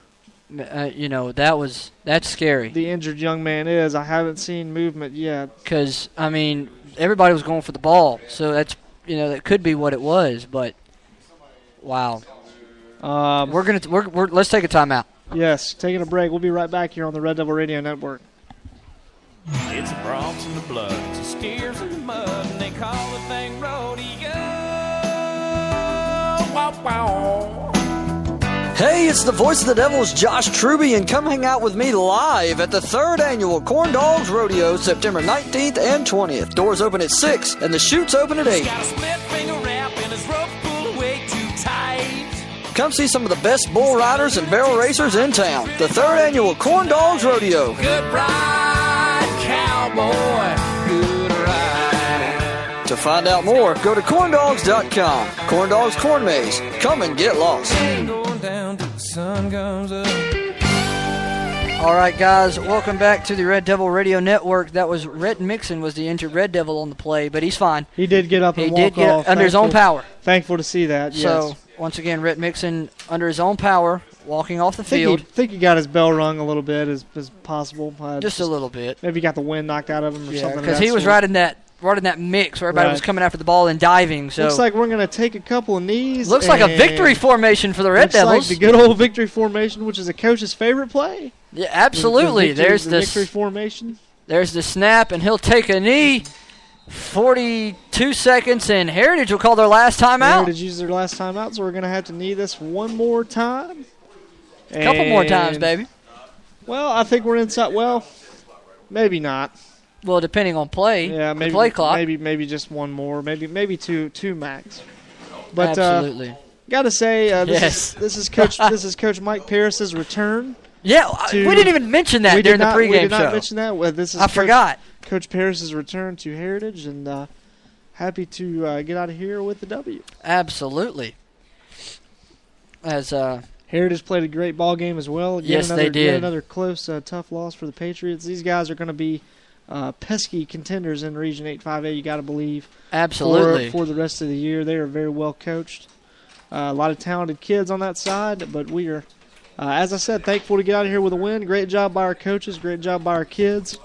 [SPEAKER 4] that's scary.
[SPEAKER 5] The injured young man is. I haven't seen movement yet.
[SPEAKER 4] Because everybody was going for the ball, so that's that could be what it was. But wow, let's take a timeout.
[SPEAKER 5] Yes, taking a break. We'll be right back here on the Red Devil Radio Network.
[SPEAKER 11] It's the Bronx and the blood, it's the steers in the mud, and they call the thing rodeo. Wow, wow.
[SPEAKER 7] Hey, it's the voice of the Devils, Josh Truby, and come hang out with me live at the 3rd Annual Corn Dogs Rodeo, September 19th and 20th. Doors open at 6, and the chutes open at 8.
[SPEAKER 11] Got a split finger wrap and his rope pulled way too tight.
[SPEAKER 7] Come see some of the best bull riders and barrel racers in town. The 3rd Annual Corn Dogs Rodeo.
[SPEAKER 11] Good ride, cowboy, good ride.
[SPEAKER 7] To find out more, go to corndogs.com. Corn Dogs Corn Maze. Come and get lost.
[SPEAKER 11] Going down till the sun comes up.
[SPEAKER 4] All right, guys, welcome back to the Red Devil Radio Network. That was Rhett Mixon was the injured Red Devil on the play, but he's fine.
[SPEAKER 5] He did get up and walk off.
[SPEAKER 4] He did get under his own power.
[SPEAKER 5] Thankful to see that, yes.
[SPEAKER 4] So, once again, Rhett Mixon under his own power, walking off the field.
[SPEAKER 5] I think he got his bell rung a little bit as possible.
[SPEAKER 4] Just a little bit.
[SPEAKER 5] Maybe got the wind knocked out of him or something.
[SPEAKER 4] Because he was right in that mix where everybody was coming after the ball and diving. So
[SPEAKER 5] looks like we're going to take a couple of knees.
[SPEAKER 4] Looks like a victory formation for the Red Devils.
[SPEAKER 5] Looks like the good old victory formation, which is a coach's favorite play.
[SPEAKER 4] Yeah, absolutely.
[SPEAKER 5] There's the victory formation.
[SPEAKER 4] There's the snap, and he'll take a knee. 42 seconds, and Heritage will call their last timeout.
[SPEAKER 5] Heritage used their last timeout, so we're going to have to knee this one more time.
[SPEAKER 4] A couple more times, baby.
[SPEAKER 5] Well, I think we're inside. Well, maybe not.
[SPEAKER 4] Well, depending on play.
[SPEAKER 5] Yeah, maybe
[SPEAKER 4] play clock.
[SPEAKER 5] Maybe just one more. Maybe two max. But
[SPEAKER 4] absolutely.
[SPEAKER 5] Got to say, this is Coach Mike Paris's return.
[SPEAKER 4] Yeah, we didn't even mention that during the pregame show. We did not
[SPEAKER 5] mention that.
[SPEAKER 4] I forgot.
[SPEAKER 5] Coach Paris's return to Heritage, and happy to get out of here with the W.
[SPEAKER 4] Absolutely. As
[SPEAKER 5] Heritage played a great ball game as well.
[SPEAKER 4] Yes, they did.
[SPEAKER 5] Another close, tough loss for the Patriots. These guys are going to be pesky contenders in Region 8-5A, you got to believe.
[SPEAKER 4] Absolutely.
[SPEAKER 5] For the rest of the year. They are very well coached. A lot of talented kids on that side, but we are, as I said, thankful to get out of here with a win. Great job by our coaches. Great job by our kids.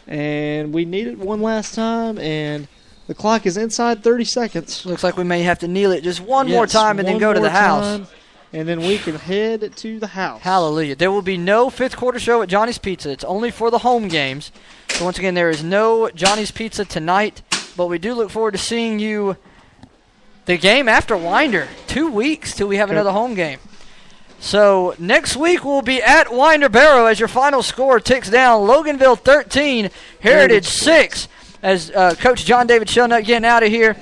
[SPEAKER 5] And we need it one last time, and the clock is inside 30 seconds.
[SPEAKER 4] Looks like we may have to kneel it just one more time and then go to the house.
[SPEAKER 5] and then we can head to the house.
[SPEAKER 4] Hallelujah. There will be no fifth quarter show at Johnny's Pizza. It's only for the home games. So once again, there is no Johnny's Pizza tonight, but we do look forward to seeing you the game after Winder. 2 weeks till we have another home game. So next week we'll be at Winder Barrow as your final score ticks down. Loganville 13, Heritage 6. As Coach John David Shelnut getting out of here.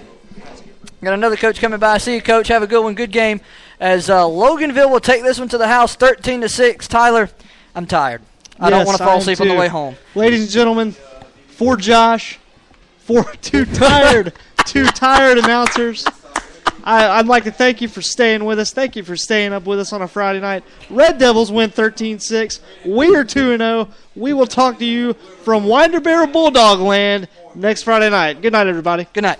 [SPEAKER 4] Got another coach coming by. See you, Coach. Have a good one. Good game. As Loganville will take this one to the house 13-6. Tyler, I'm tired. I don't want to fall asleep on the way home.
[SPEAKER 5] Ladies and gentlemen, for Josh, for two tired announcers, I'd like to thank you for staying with us. Thank you for staying up with us on a Friday night. Red Devils win 13-6. We are 2-0. We will talk to you from Winder Barrow Bulldog Land next Friday night. Good night, everybody.
[SPEAKER 4] Good night.